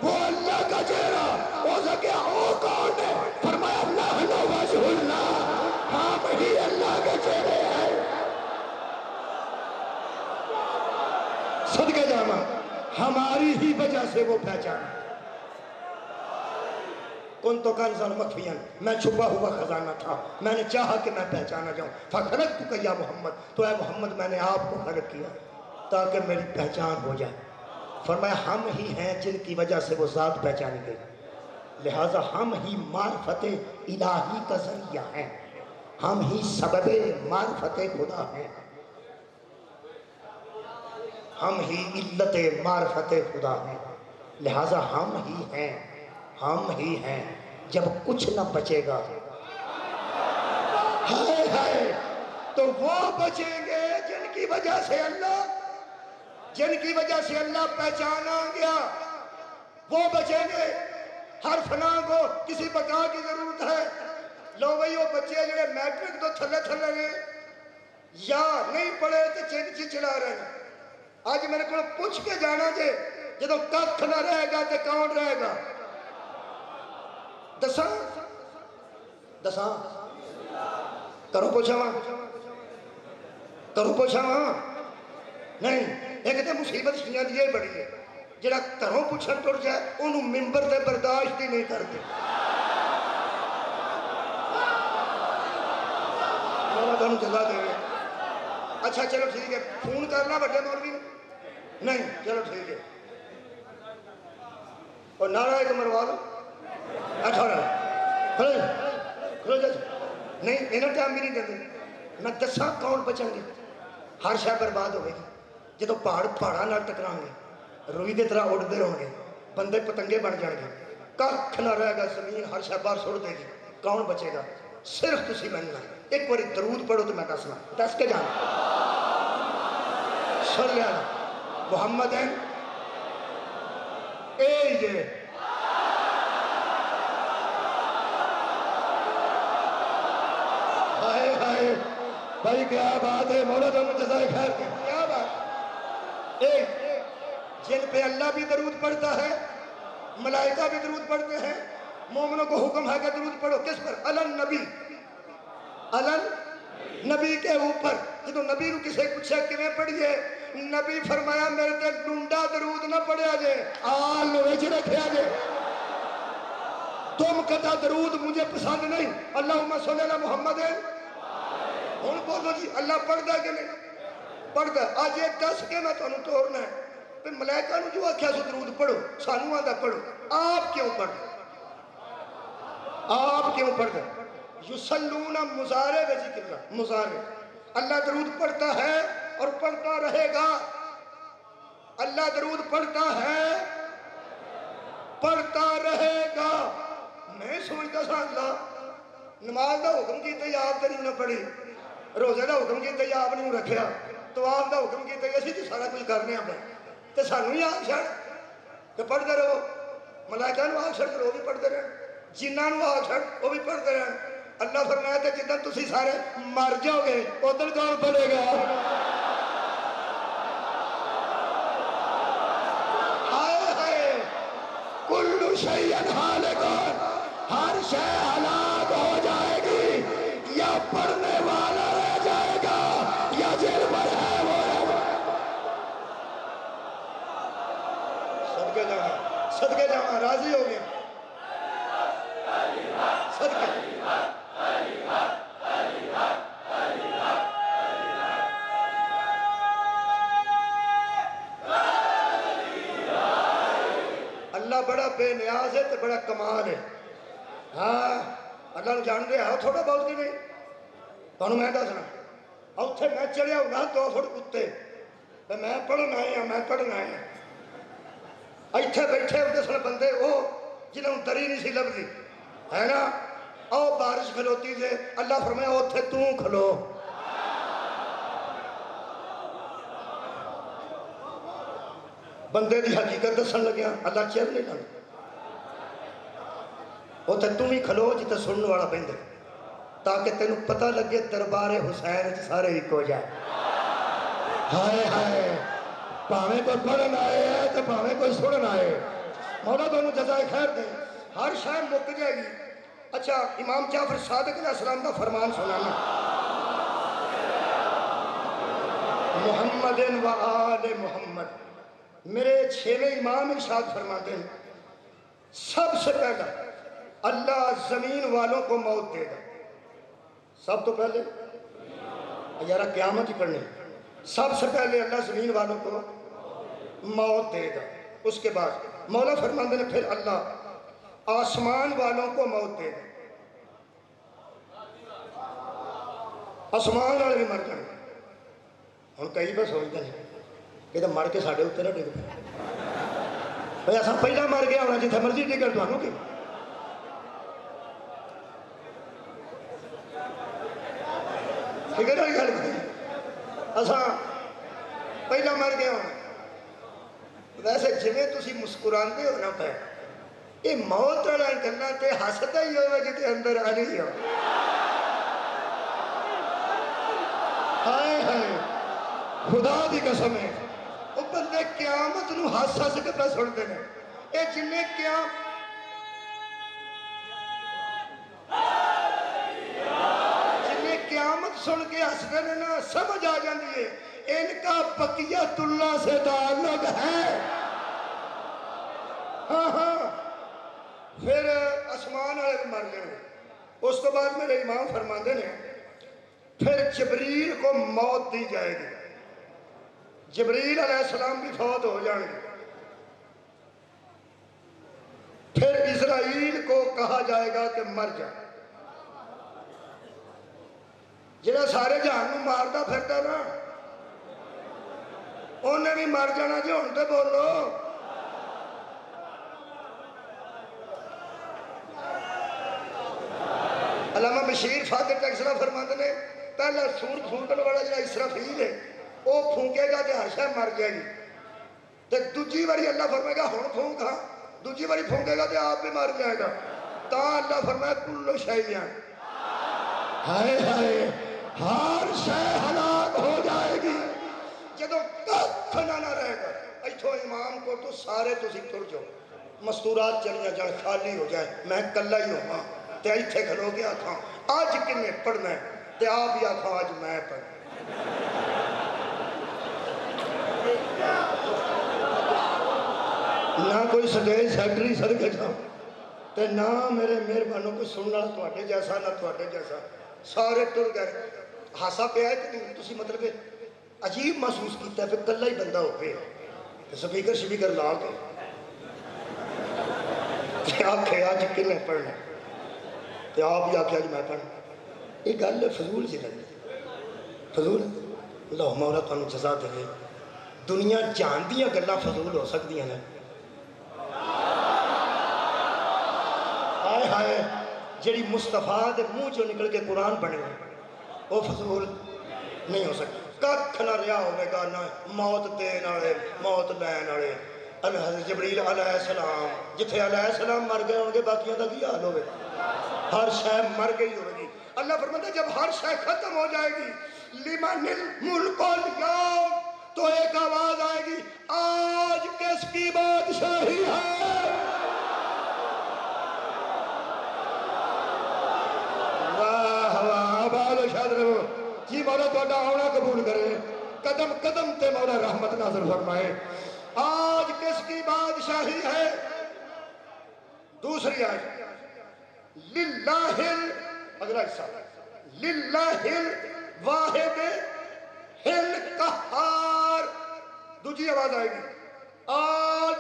وہ اللہ کا چہرہ ہو سکے وہ کون ہے فرمایا اللہ وجہ اللہ ہم ہی اللہ کے چہرے ہیں صدقے جاواں ہماری ہی وجہ سے وہ پہچانا کن تو کنزاً مخفیاً میں چھپا ہوا خزانہ تھا میں نے چاہا کہ میں پہچانا جاؤں فخلقتک یا محمد تو اے محمد میں نے آپ کو خلق کیا تاکہ میری پہچان ہو جائے فرمایا ہم ہی ہیں جن کی وجہ سے وہ ذات پہچانی گئی لہٰذا ہم ہی معرفت الہی کا ذریعہ ہیں ہم ہی سبب معرفت خدا ہیں ہم ہی علت معرفت خدا ہیں، لہٰذا ہم ہی ہیں جب کچھ نہ بچے گا ہائے ہائے تو وہ بچیں گے جن کی وجہ سے اللہ پہچانا گیا، وہ بچیں گے۔ ہر فنا کو کسی بقا کی ضرورت ہے۔ لو بھئی وہ بچے جڑے میٹرک تو تھلے گئے یا نہیں پڑھے تو چلا رہے ہیں، آج میرے کو پوچھ کے جانا جے جدو ککھ نہ رہے گا تو کون رہے گا؟ دساں کرو پوچھا وہاں نہیں۔ ایک تو مصیبت شیعہ دی یہ بڑی ہے، جڑا کروں پوچھن ٹر جائے انہوں ممبر دے برداشت ہی نہیں کرتے۔ مولا تانوں جزا دے۔ اچھا چلو ٹھیک ہے، فون کرنا بڑے مولوی نہیں، چلو ٹھیک ہے، اور نعرہ ایک مروا دو 18 کھلو جا نہیں، انہوں ٹائم بھی نہیں دیتے۔ میں دساں کون بچیں گے؟ ہر شے برباد ہوئے گی جدو پہاڑا نہ ٹکران گے، روئی دے طرح اڑتے رہو گے، بندے پتنگے بن جان گے، ککھ نہ رہے گا، زمین ہر شے باہر سڑ دے گی، کون بچے گا؟ صرف تسی مننا ایک باری درود پڑھو تو میں دسنا، دس کے جانا صلی اللہ محمد اے یہ ہائے ہائے بھائی کیا بات ہے، مولا تمہیں جزائے خیر کی، کیا بات ایک جن پہ اللہ بھی درود پڑھتا ہے، ملائکہ بھی درود پڑھتے ہیں، مومنوں کو حکم ہے کہ درود پڑھو، کس پر؟ علن نبی کے اوپر۔ جدو نبی کو کسے پوچھا کیویں پڑھیے، نبی فرمایا میرے تے ڈنڈا درود نہ پڑھیا جے، آل وچ رکھیا جے، تم کہتا درود مجھے پسند نہیں، اللہم صلی اللہ محمد ہوں بولو جی اللہ پڑھتا کہ نہیں پڑھتا؟ آج یہ دس کے میں تو انہوں توڑنا ہے پھر ملائکہ نے جو آکھیا سو درود پڑھو، سانو آدھا پڑھو، آپ کیوں پڑھتے؟ یسلون مزارے کا ذکر ہے، مزارے اللہ درود پڑھتا ہے اور پڑھتا رہے گا، اللہ درود پڑھتا ہے پڑھتا رہے گا۔ میں سمجھتا سا اللہ نماز دا حکم کیتے یا آپ نہیں نہ پڑھی، روزے دا حکم کیتے یا آپ نہیں رکھیا، طواف دا حکم کیتے اسی تو سارا کچھ کرنے ہیں تو سانو ہی آگ چھڑ کہ پڑھتے رہو، ملائکہ نو آگ چھڑ کرو وہ بھی پڑھتے رہے، جنہ نو آگ چھڑ وہ بھی پڑھتے رہے۔ اللہ فرمایا کہ جدن تسی سارے مر جاؤ گے ادھر کون پڑھے گا؟ ہائے ہائے کل شیء ہالک، ہر شے ہلاک ہو جائے گی، یا پڑھنے والا رہ جائے گا یا جن پر ہے وہ رہ جائے گا۔ صدقے جاؤں راضی ہو گیا، صدقے اللہ بڑا بے نیاز ہے تو بڑا کمال ہے۔ ہاں اللہ نے جان رہے ہو تھوڑا بہت کی نہیں تو میں دسنا اتنے میں چڑھیا ہوں 2 فٹ کتے میں پڑھنا ہے ایتھے بیٹھے ہوتے سن بندے وہ جنہوں دری نہیں سی لبھی ہے نا، آؤ بارش کھلوتی جے، اللہ فرمایا اتھے توں کھلو، بندے دی حقیقت دسن لگیا اللہ چیر نہیں لگا، اتھے توں ہی کھلو جتے سننے والا بندے تاکہ تینوں پتہ لگے دربار حسین سارے ہی کو جائے۔ ہائے ہائے پاویں کوئی پڑھن آئے ہے تو پاویں کوئی سنن آئے، مولا تانوں جزائے خیر دے، ہر شے مک جائے گی۔ اچھا امام جعفر صادق علیہ السلام کا فرمان سنانا، محمد و آل محمد، میرے 6ویں امام ارشاد فرماتے ہیں سب سے پہلا اللہ زمین والوں کو موت دے گا، سب تو پہلے یارہ قیامت ہی پڑھنے، سب سے پہلے اللہ زمین والوں کو موت دے گا، اس کے بعد مولا فرماتے ہیں پھر اللہ آسمان والوں کو موت دے گا، آسمان والے بھی مر جائیں گے۔ ہم کئی بار سوچتے ہیں کہ مر کے سارے اتنے نہ ڈگ پہ بھائی اصل پہلا مر گیا ہونا جتنے مرضی ڈگن تمہوں کی فکر والی گل اصل پہلا مر گیا ہونا ویسے جی تھی مسکراندے ہو نا پہ یہ موت والا گلا تے ہستا ہی ہوگا جی اندر آ نہیں ہو ہائے ہائے خدا دی قسم ہے وہ بندے قیامت نو ہس ہس کے پہ سنتے ہیں یہ جن قیامت سن کے ہستے ہیں نا سمجھ آ جاتی ہے ان کا بقیت اللہ سے تعلق ہے ہاں ہاں پھر آسمان والے مر جائیں اس تو بعد میرے امام فرماندے نے پھر جبریل کو موت دی جائے گی جبریل علیہ السلام بھی فوت ہو جائیں گے پھر اسرائیل کو کہا جائے گا کہ مر جائے جنہیں سارے جہان میں مارتا پھرتا نا انہیں بھی مر جانا جی ہوں تو بولو علامہ بشیر فاتح ٹیکسلا فرماتے نے پہلا سور پھونکن والا جہاں اسرافیل ہے وہ پھونکے گا تو ہر شاید مر جائے گی تو دوجی باری اللہ فرمائے گا ہوں پھونک ہاں دوجی باری پھونکے گا تو آپ بھی مر جائے گا تا اللہ فرمائے کلو شیئن ہائے ہائے ہر شے ہلاک ہو جائے گی جدو کچھ نہ رہے گا ایتھوں امام کو تو سارے تسی تر جاؤ مستورات چلیاں جان خالی ہو جائے میں کلا ہی ہوں تے ایتھے کھلو کے آکھاں آج کنے پڑھنا ہے تے آپ ہی آکھاں آج میں پڑھنا نہ کوئی سٹیج سیکٹری صدقے جاؤ تے نہ میرے مہربانوں کو سننا تواڈے جیسا نہ تواڈے جیسا سارے ٹر گئے ہاسا پہ آئے کہ تسی مطلب عجیب محسوس کیتا ہے پھر کلا ہی بندہ ہو گئے سپیکر شپیکر لا کے آکھے آج کنے پڑھنا کہ آپ ہی آکھے آج میں پڑھنا یہ گل فضول سی لگی فضول اللہ مولا تمہیں جزا دے دنیا جاندیاں گلاں فضول ہو سکتی ہیں آئے ہائے جڑی مصطفیٰ دے منہ جو نکل کے قرآن بنے وہ فضول نہیں ہو سکتی ککھ نہ رہا ہوئے گا نہ موت دین والے موت لین والے حضرت جبریل علیہ السلام جتھے علیہ السلام مر گئے ہوں گے باقیوں کا کی حال ہوئے ہر شے مر گئی ہوگی اللہ فرماتا ہے جب ہر شے ختم ہو جائے گی لمن الملک اليوم تو ایک آواز آئے گی آج کس کی بادشاہی ہے واہ واہ بادشاہ جی مولا توڑا آنا قبول کرے قدم قدم تے مولا رحمت نازل فرمائے آج کس کی بادشاہی ہے دوسری آیت للہ اگلا حصہ للہ الواحد القہار دوسری آواز آئے گی آج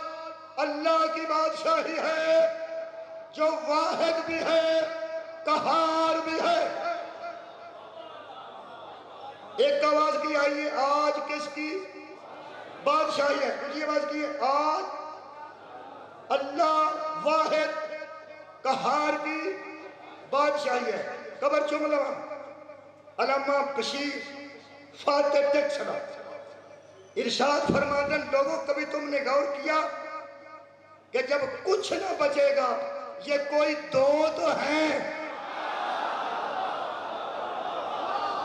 اللہ کی بادشاہی ہے جو واحد بھی ہے قہار بھی ہے ایک آواز کی آئی ہے آج کس کی بادشاہی ہے دوسری آواز کی ہے آج اللہ واحد قہار کی بادشاہی ہے قبر جملہ علامہ بشیر فاتح ٹیکسلا ارشاد فرماندن لوگوں کبھی تم نے غور کیا کہ جب کچھ نہ بچے گا یہ کوئی دو تو ہیں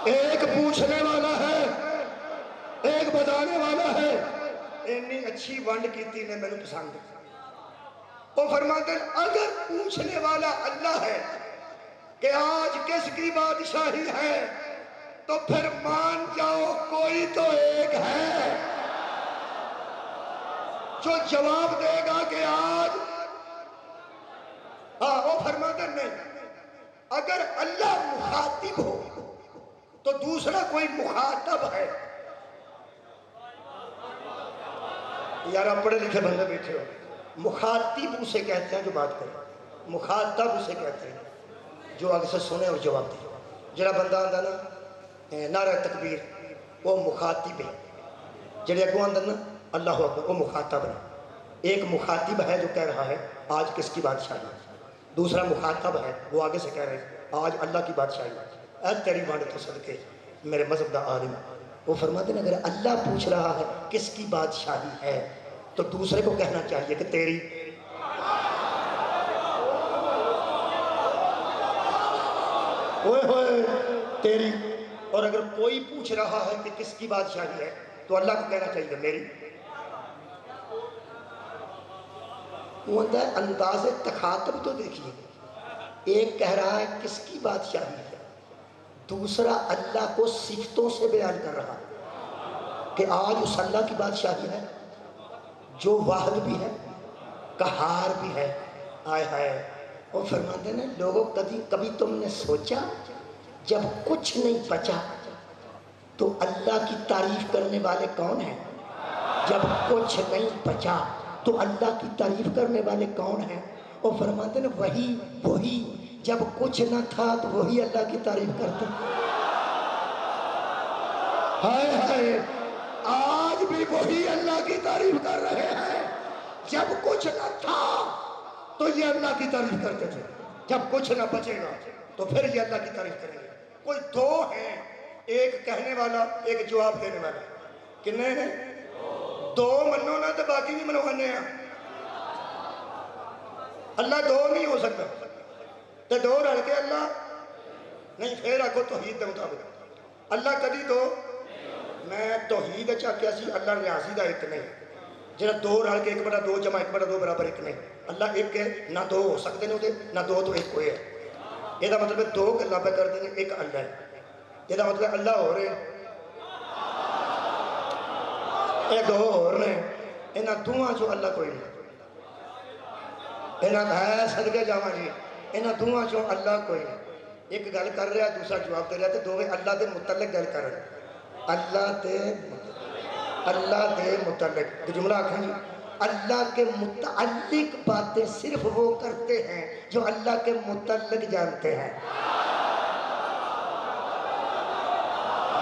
ایک پوچھنے والا ہے ایک بتانے والا ہے اتنی اچھی ونڈ کیتی نے میں نے پسند وہ فرماتے ہیں اگر پوچھنے والا اللہ ہے کہ آج کس کی بادشاہی ہے تو پھر مان جاؤ کوئی تو ایک ہے جو جواب دے گا کہ آج ہاں وہ فرماتے ہیں نہیں اگر اللہ مخاطب ہو تو دوسرا کوئی مخاطب ہے یار آپ پڑھے لکھے بندے بیٹھے ہو مخاطب اسے کہتے ہیں جو بات کرے مخاطب اسے کہتے ہیں جو آگے سے سنے اور جواب دے جڑا بندہ آندہ نا نعرہ تکبیر وہ مخاطب ہے جڑے اگوں آندن نا اللہ اکبر، وہ مخاطب ہے. ایک مخاطب ہے جو کہہ رہا ہے آج کس کی بادشاہی ہے. دوسرا مخاطب ہے وہ آگے سے کہہ رہے ہیں آج اللہ کی بادشاہی ہے. اے تیری وانڈ تو صدقے میرے مذہب دا عالم. وہ فرماتے ہیں اگر اللہ پوچھ رہا ہے کس کی بادشاہی ہے تو دوسرے کو کہنا چاہیے کہ تیری. اوئے ہوئے تیری. اور اگر کوئی پوچھ رہا ہے کہ کس کی بادشاہی ہے تو اللہ کو کہنا چاہیے میری. وہ ہوتا ہے انداز تخاطب تو دیکھیے. ایک کہہ رہا ہے کس کی بادشاہی ہے، دوسرا اللہ کو صفتوں سے بیان کر رہا ہے کہ آج اس اللہ کی بادشاہی ہے جو واحد بھی ہے قہار بھی ہے. آئے ہائے. وہ فرماتے ہیں لوگوں کبھی تم نے سوچا جب کچھ نہیں بچا تو اللہ کی تعریف کرنے والے کون ہیں؟ جب کچھ نہیں بچا تو اللہ کی تعریف کرنے والے کون ہیں؟ وہ فرماتے ہیں وہی جب کچھ نہ تھا تو وہی اللہ کی تعریف کرتے. ہائے ہائے. آج بھی وہی اللہ کی تعریف کر رہے ہیں. جب کچھ نہ تھا تو یہ اللہ کی تعریف کرتے تھے، جب کچھ نہ بچے گا تو پھر یہ اللہ کی تعریف کریں گے. کوئی دو ہیں، ایک کہنے والا ایک جواب دینے والا. کتنے ہیں؟ دو منو نہ تو باقی بھی منوانے ہیں. اللہ دو نہیں ہو سکتا تو دو رل کے اللہ نہیں. پھر آگو توحید کے مطابق اللہ کدی دو. میں توحید چاہیا سی اللہ ریاضی دا ایک نہیں جہاں دو رل کے 1/2 جمع 1/2 برابر ایک نہیں. اللہ ایک ہے، نہ دو ہو سکتے ہیں نہ دو تو ایک ہوئے ہے. یہ مطلب ہے دو گلا پہ کرتے ہیں ایک اللہ ہے. یہ مطلب اللہ ہو رہے یہ دو ہو رہے ہیں. یہاں دونوں چو اللہ کوئی نہیں. یہاں ہے صدقے جاواں جی یہاں دونوں چو اللہ کوئی نہیں. ایک گل کر رہا دوسرا جواب دے رہا تو دونوں اللہ دے متعلق گل کر رہے. اللہ دے متعلق جملہ آکھیں جی. اللہ کے متعلق باتیں صرف وہ کرتے ہیں جو اللہ کے متعلق جانتے ہیں.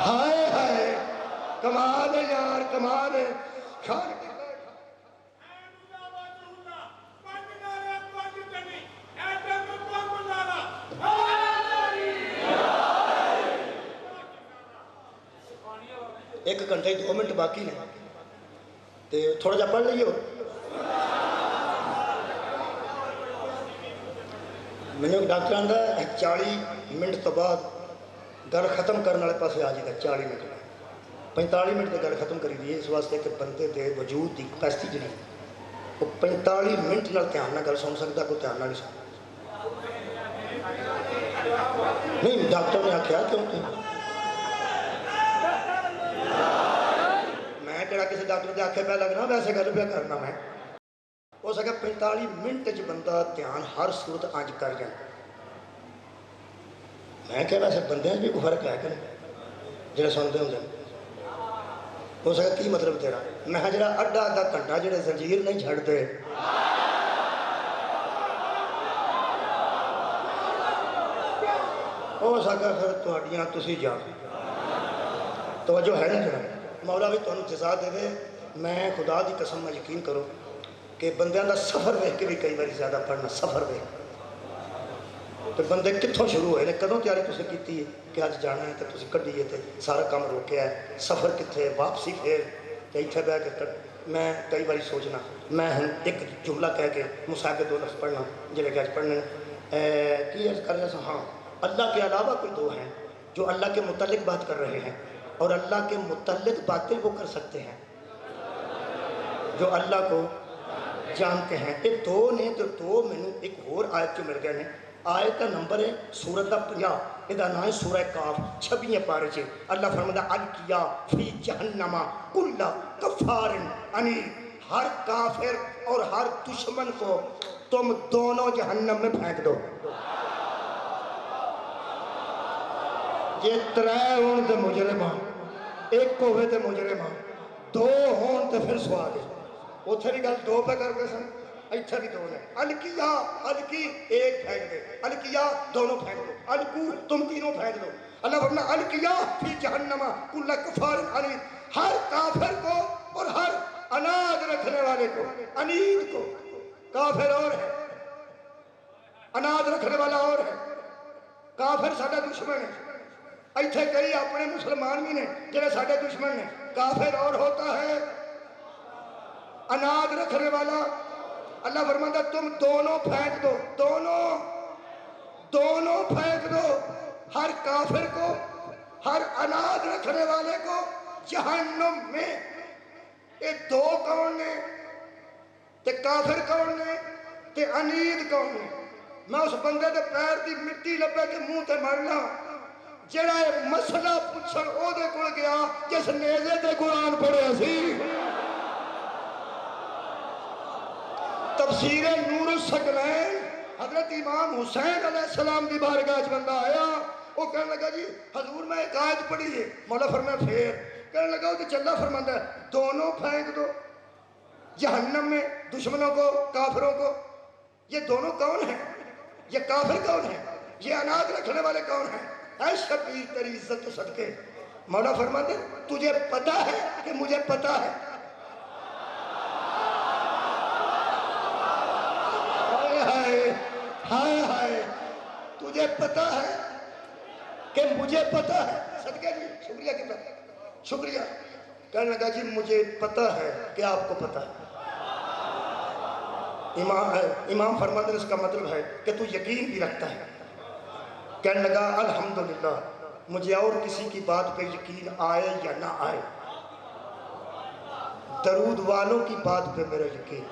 ہائے ہائے کمال ہے یار کمال ہے. ایک گھنٹے 2 منٹ باقی نے تے تھوڑا جا پڑھ لئیے. میں نے ڈاکٹر آندا 40 منٹ تو بعد گل ختم کرنے والے پاسے آ جائے گا. 40 منٹ 45 منٹ تے گل ختم کری دی. اس واسطے کہ بندے دے وجود دی کیپیسٹی جڑی وہ 45 منٹ نال دھیان نال گل سن سکتا کوئی دھیان نال نہیں سن. نہیں ڈاکٹر نے آخیا کیوں کہ میں کہڑا کسی ڈاکٹر کے آنکھیں پہ لگنا ویسے گل پہ کرنا. میں ہو سکے 45 منٹ چ بندہ دھیان ہر صورت انج کر جائے. میں کہ ویسے بندے بھی کوئی فرق ہے کہ جڑے سنتے ہوں. ہو سکے کی مطلب تیرا؟ میں جڑا اڈا گھنٹہ جڑے زنجیر نہیں چھڑتے ہو سکا پھر تہاڈیاں تسی جا توجہ ہے نا جڑا مولا بھی تمہیں جزا دے دے. میں خدا دی قسم میں یقین کرو کہ بندیاں دا سفر ویکھ کے بھی کئی باری زیادہ پڑھنا. سفر ویکھ تو بندے کتوں شروع ہوئے نے کدوں تیاری تسی کیتی ہے کہ اج جانا ہے تو تسی کڈیے تے سارا کام روکیا ہے. سفر کتنے واپسی پھر تے اتنے بہ کے میں کئی باری سوچنا. میں ہن ایک جملہ کہہ کے مصاحب 2 لفظ پڑھنا جڑے کہ اج پڑھنے کی عرض کر رہا سا. ہاں اللہ کے علاوہ کوئی دو ہیں جو اللہ کے متعلق بات کر رہے ہیں اور اللہ کے متعلق باتیں وہ کر سکتے ہیں جو اللہ کو جانتے ہیں. یہ دو نے تو دو مینوں ایک اور آیت جو مل گئے ہیں. آیت کا نمبر ہے سورت کا 50. یہ نام ہے سورہ کاف 26 پارے سے. اللہ فرماتا القیا فی جہنم کل کفار عنید. ہر کافر اور ہر دشمن کو تم دونوں جہنم میں پھینک دو. یہ 3 ہون تے مجرم ہاں، 1 ہوئے تے مجرم ہاں، 2 ہون تے پھر سواد ہے. اتھے بھی گل 2 پہ کر کے سن اتھے بھی 2 نے. الکیا الکی 1 پھینک دے. الکیا دونوں پھینک دو. الکو تم تینوں پھینک دو. اللہ فرماتا الکیا فی جہنم کل کفار عنید. ہر کافر کو اور ہر اناج رکھنے والے کو، انید کو، کافر اور ہے، اناج رکھنے والا اور ہے، کافر ساڈا دشمن ہے۔ ایتھے کئی اپنے مسلمان بھی نے جنہیں ساڈے دشمن نے، کافر اور ہوتا ہے، اناج رکھنے والا۔ اللہ فرماتا تم دونوں پھینک دو، دونوں پھینک دو، ہر کافر کو، ہر اناج رکھنے والے کو جہنم میں۔ یہ دو کون نے؟ تے کافر کون نے تے انید کون نے؟ میں اس بندے دے پیر دی مٹی لبے کے منہ تے مرنا جڑا یہ مسئلہ پوچھن او دے کول گیا جس نیزے تے قرآن پڑھیا سی۔ تفسیر نور الثقلین حضرت امام حسین علیہ السلام دی بارگاہ وچ بندہ آیا، وہ کہنے لگا جی حضور میں ایک آیت پڑھی ہے، مولا فرمایا پھر، کہنے لگا وہ تو اللہ فرماتا ہے دونوں پھینک دو جہنم میں، دشمنوں کو، کافروں کو۔ یہ دونوں کون ہیں؟ یہ کافر کون ہیں؟ یہ اناج رکھنے والے کون ہیں؟ اے شبیر تیری عزت و صدقے، مولا فرماتے تجھے پتا ہے کہ مجھے پتا ہے؟ ہائے ہائے، تجھے پتا ہے کہ مجھے پتا ہے؟ صدقے جی شکریہ کتنا شکریہ۔ کہنے لگا جی مجھے پتا ہے کہ آپ کو پتا ہے۔ امام فرماتے ہیں اس کا مطلب ہے کہ تو یقین بھی رکھتا ہے۔ کہنے لگا الحمدللہ مجھے اور کسی کی بات پہ یقین آئے یا نہ آئے، درود والوں کی بات پہ میرا یقین۔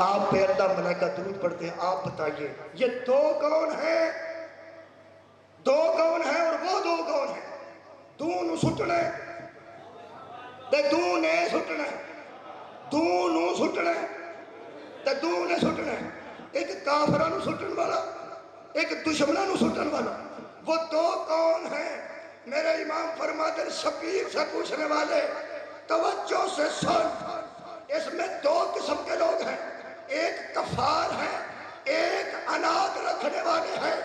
آپ پہ اللہ ملائکہ درود پڑھتے ہیں، آپ بتائیے یہ دو کون ہیں؟ دو کون ہیں اور وہ دو کون ہیں؟ دونوں سٹنے تے دونے سٹنے، دونوں سٹنے تے دونے سٹنے، ایک کافرانو سٹن والا، ایک دشمنانو سٹن والا۔ وہ دو کون ہیں؟ میرے امام فرماتے ہیں شبیر سے پوچھنے والے توجہ سے سن، اس میں دو قسم کے لوگ ہیں، ایک کفار ہے، ایک اناج رکھنے والے ہیں۔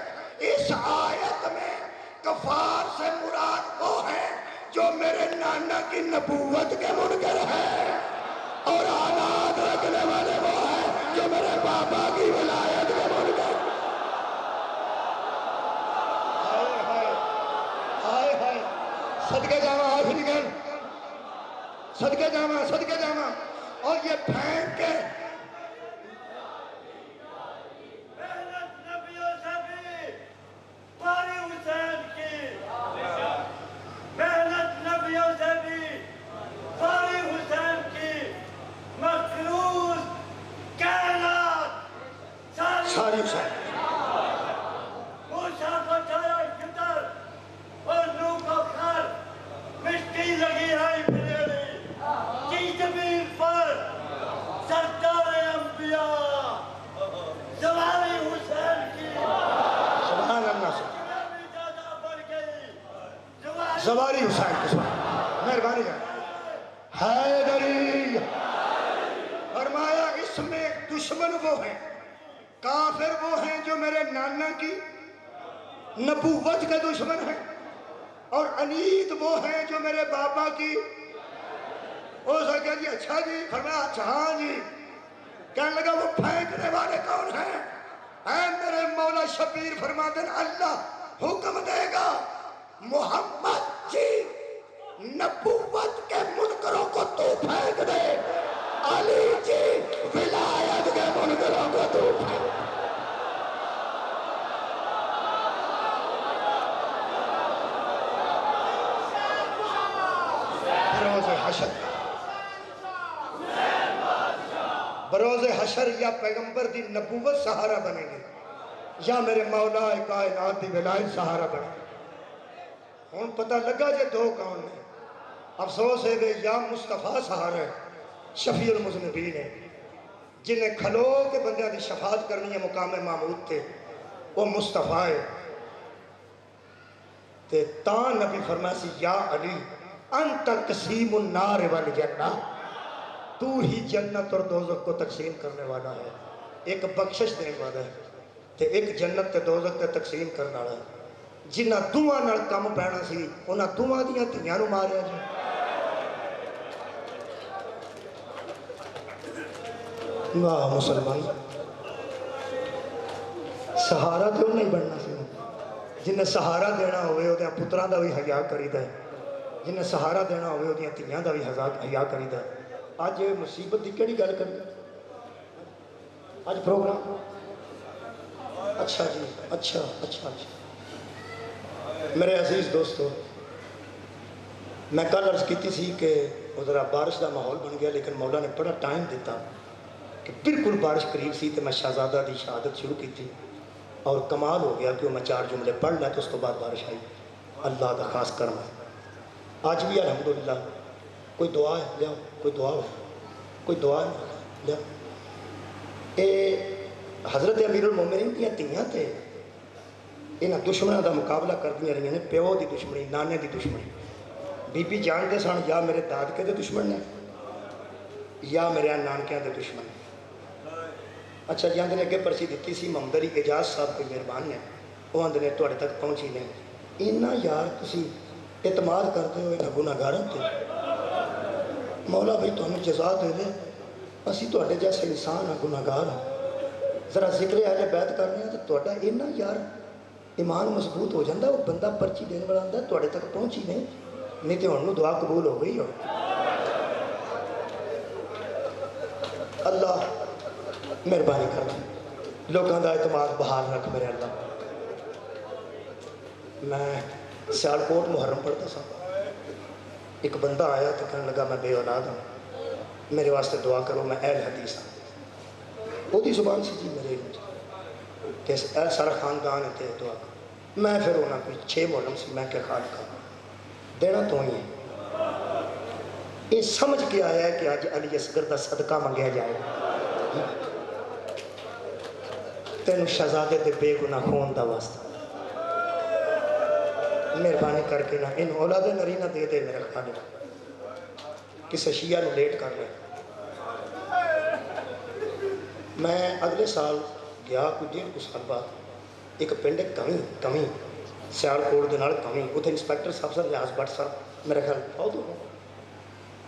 اس آیت میں کفار سے مراد وہ ہے جو میرے نانا کی نبوت کے منکر ہے، اور اناج رکھنے والے وہ ہیں جو میرے بابا کی ولایت کے منکر۔ ہائے ہائے، صدقے جاواں، آخری گل، صدقے جاواں، صدقے جاواں، اور یہ پھینک کے ساری حسین موسیٰ کو چایا کتر اور نو کو کھر مشتی لگی ہے بریلی کی زمین پر سردار انبیاء سواری حسین کی سبحان اللہ سے زیادہ بڑھ گئی سواری حسین کی سبحان مہربانی ہے حیدری۔ فرمایا اس میں دشمن وہ ہیں، کافر وہ ہیں جو میرے نانا کی نبوت کے دشمن ہیں، اور انید وہ ہیں جو میرے بابا کی۔ ہو سکے جی اچھا جی، فرمایا اچھا ہاں جی۔ کہنے لگا وہ پھینکنے والے کون ہیں؟ اے میرے مولا شبیر فرماتے ہیں اللہ حکم دے گا محمد جی نبوت کے منکروں کو تو پھینک دے، علی جی ولایت کے منکروں کو تو پھینک دے۔ بروز حشر، بروز حشر یا پیغمبر دی نبوت سہارا بنے گی یا میرے مولا کائنات دی ولایت سہارا بنے گی۔ ہون پتہ لگا جے دو کون نے، افسوس ہے کہ یا مصطفیٰ سہارا ہے، شفیع المذنبین ہے، جنہیں کھلو کے بندیاں دی شفاعت کرنی ہے مقام محمود تے، وہ مصطفیٰ ہے۔ تے تاں نبی فرمایا سی یا علی انت قسیم النار والجنہ، تو ہی جنت اور دوزخ کو تقسیم کرنے والا ہے، ایک بخشش دینے والا ہے، تے ایک جنت تے دوزخ تے تقسیم کرنے والا ہے۔ جنہ دعا نال کم پینا سی انہاں دعا دیاں دھیاں نو ماریا جی، واہ مسلمان سہارا تو نہیں بننا سی جنہیں سہارا دینا ہوئے وہ پتران دا بھی حیا کریدا ہے جنہیں سہارا دینا ہوئے وہ دھیاں دا بھی حیا کریدا ہے آج مصیبت دی کیڑی گل کری آج پروگرام اچھا جی اچھا میرے عزیز دوستو میں کل عرض کیتی سی کہ ذرا بارش دا ماحول بن گیا لیکن مولا نے بڑا ٹائم دیتا کہ بالکل بارش قریب سی تو میں شہزادہ دی شہادت شروع کی تھی اور کمال ہو گیا کہ میں 4 جملے پڑھ لیا تو اس تو بعد بارش آئی اللہ دا خاص کرم ہے آج بھی الحمدللہ کوئی دعا ہے لیا کوئی دعا ہو کوئی دعا ہے لیا اے حضرت امیر المومنین دیا تیاں تے انہاں دشمنوں دا مقابلہ کر دیا رہی ہیں پیو دی دشمنی نانے دی دشمنی بی بی جانتے سن یا میرے دادکے دے دشمن نے یا میرے نانکیاں دے دشمن نے اچھا جی اندھنے اگے پرچی دیتی سی محمد علی اعجاز صاحب کوئی مہربان نے وہ اندھنے توڑے تک پہنچی نہیں اینا یار تسی اعتماد کرتے ہوئے نہ گناہگاروں تے مولا بھائی تو ہمیں جزا دے دے اسی توڑے جیسے انسان ہیں گناہگار ہیں ذرا ذکر اہل بیت کرنے ہیں تو توڑا اینا یار ایمان مضبوط ہو جاندہ وہ بندہ پرچی دینے والا آندہ توڑے تک پہنچی نہیں تو انہوں دعا قبول ہو گئی ہو اللہ مہربانی کرنا لوگوں کا اعتماد بحال رکھ میرے اللہ میں سیالکوٹ محرم پڑھتا سا ایک بندہ آیا تو کہنے لگا میں بے اولاد ہوں میرے واسطے دعا کرو میں اہل حدیث ہوں وہ دی زبان سی جی میرے کہ اہل سارا خاندان ہے دعا کرو میں پھر ہونا کوئی 6 محرم سی میں کہ خالقہ دینا تو ہی ہے یہ سمجھ کے آیا ہے کہ آج علی اصغر دا صدقہ منگیا جائے تینوں شہزادے دے بے گناہ خون دا واسطہ مہربانی کر کے نہ ان اولاد نرینہ دے دے میرے خالق کسے شیعہ نو لیٹ کر لے میں اگلے سال گیا کوئی 1.5 سال بعد ایک پنڈ کمی سیالکوٹ دے نال کمی اتنے انسپیکٹر صاحب سر ریاض بٹ صاحب میرے خیال بہت ہو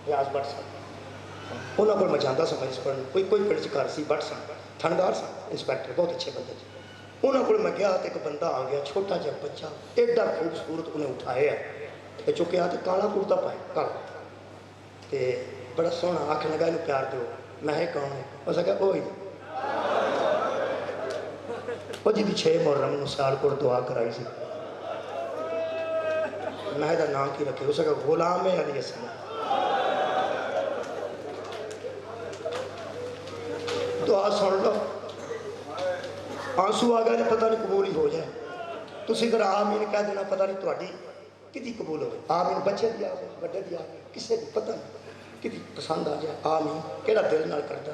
ریاض بٹ صاحب انہوں کو میں جانتا سا مجلس پڑھنے کوئی پنڈ چکار سی بٹ صاحب تھندار صاحب انسپیکٹر بہت اچھے بندے تھے انہوں کو میں گیا تو ایک بندہ آ گیا چھوٹا جا بچہ ایڈا خوبصورت انہیں اٹھایا ہے چکے آتے کالا کرتا پائے کالا تے بڑا سونا آنکھ لگا انہوں پیار دو میں ہے کون ہے اس کہا اوہی وہ جی 6 محرم نے سیالکوٹ دعا کرائی سی میں دا نام کی رکھے اس کہا غلام علی اصغر دعا سن لو آنسو آ گئے پتہ نہیں قبول ہی ہو جائے تسی ذرا آمین کہہ دینا پتہ نہیں تہاڈی کدی قبول ہو آمین بچے دیا بڑے دیا کسے دی پتہ نہیں کدی پسند آ جائے آمین کیڑا دل نال کردا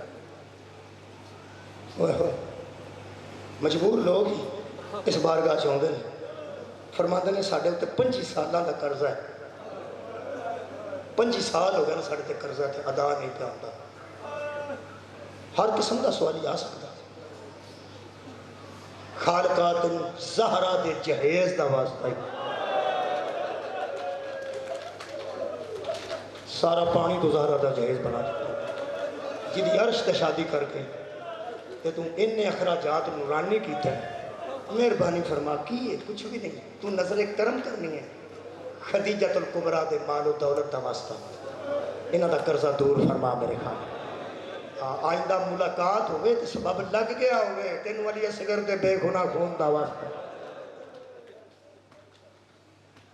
اوئے ہوئے مجبور لوگ ہی اس بارگاہ چ آندے نے فرماندے نے ساڈے تے 25 سالاں دا قرضہ ہے 25 سال ہو گئے نا ساڈے تے قرضہ تے ادا نہیں پیا ہوندا ہر قسم کا سوال ہی آ سکتا خالقہ تن زہرا دے جہیز دا واسطہ ہی سارا پانی تو زہرا دا جہیز بنا دیتا جدی عرش تے شادی کر کے کہ تم ان اخراجات نورانی کیتا ہے مہربانی فرما کی ہے کچھ بھی نہیں تو نظر کرم کرنی ہے خدیجۃ الکبریٰ دے مال و دولت دا واسطہ انہاں دا قرضہ دور فرما میرے خالق آئندہ ملاقات ہوئے تو سبب لگ گیا ہوئے تینوں علی اصغر دے بے گناہ خون دا واسطہ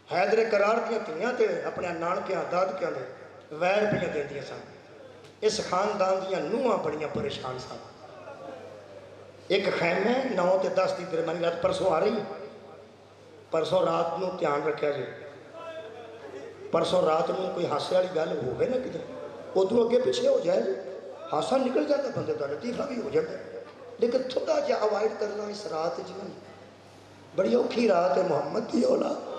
حیدر قرار دیا تیاں تے اپنے نانکیاں دادکیاں دے ویر پہ دے دیا سن اس خاندان دیا نوہاں بڑیاں پریشان سن ایک خیمے 9 تے 10 دی درمیانی رات پرسوں آ رہی پرسوں رات نو دھیان رکھیا جی پرسوں رات نو کوئی ہاسے والی گل ہوئے نا کدھر ادھروں اگے پیچھے ہو جائے ہاسا نکل جاتا بندے کا لطیفہ بھی ہو جاتا لیکن تھوڑا جہا اوائڈ کرنا اس رات جی بڑی اوکھی رات ہے محمد دی اولاد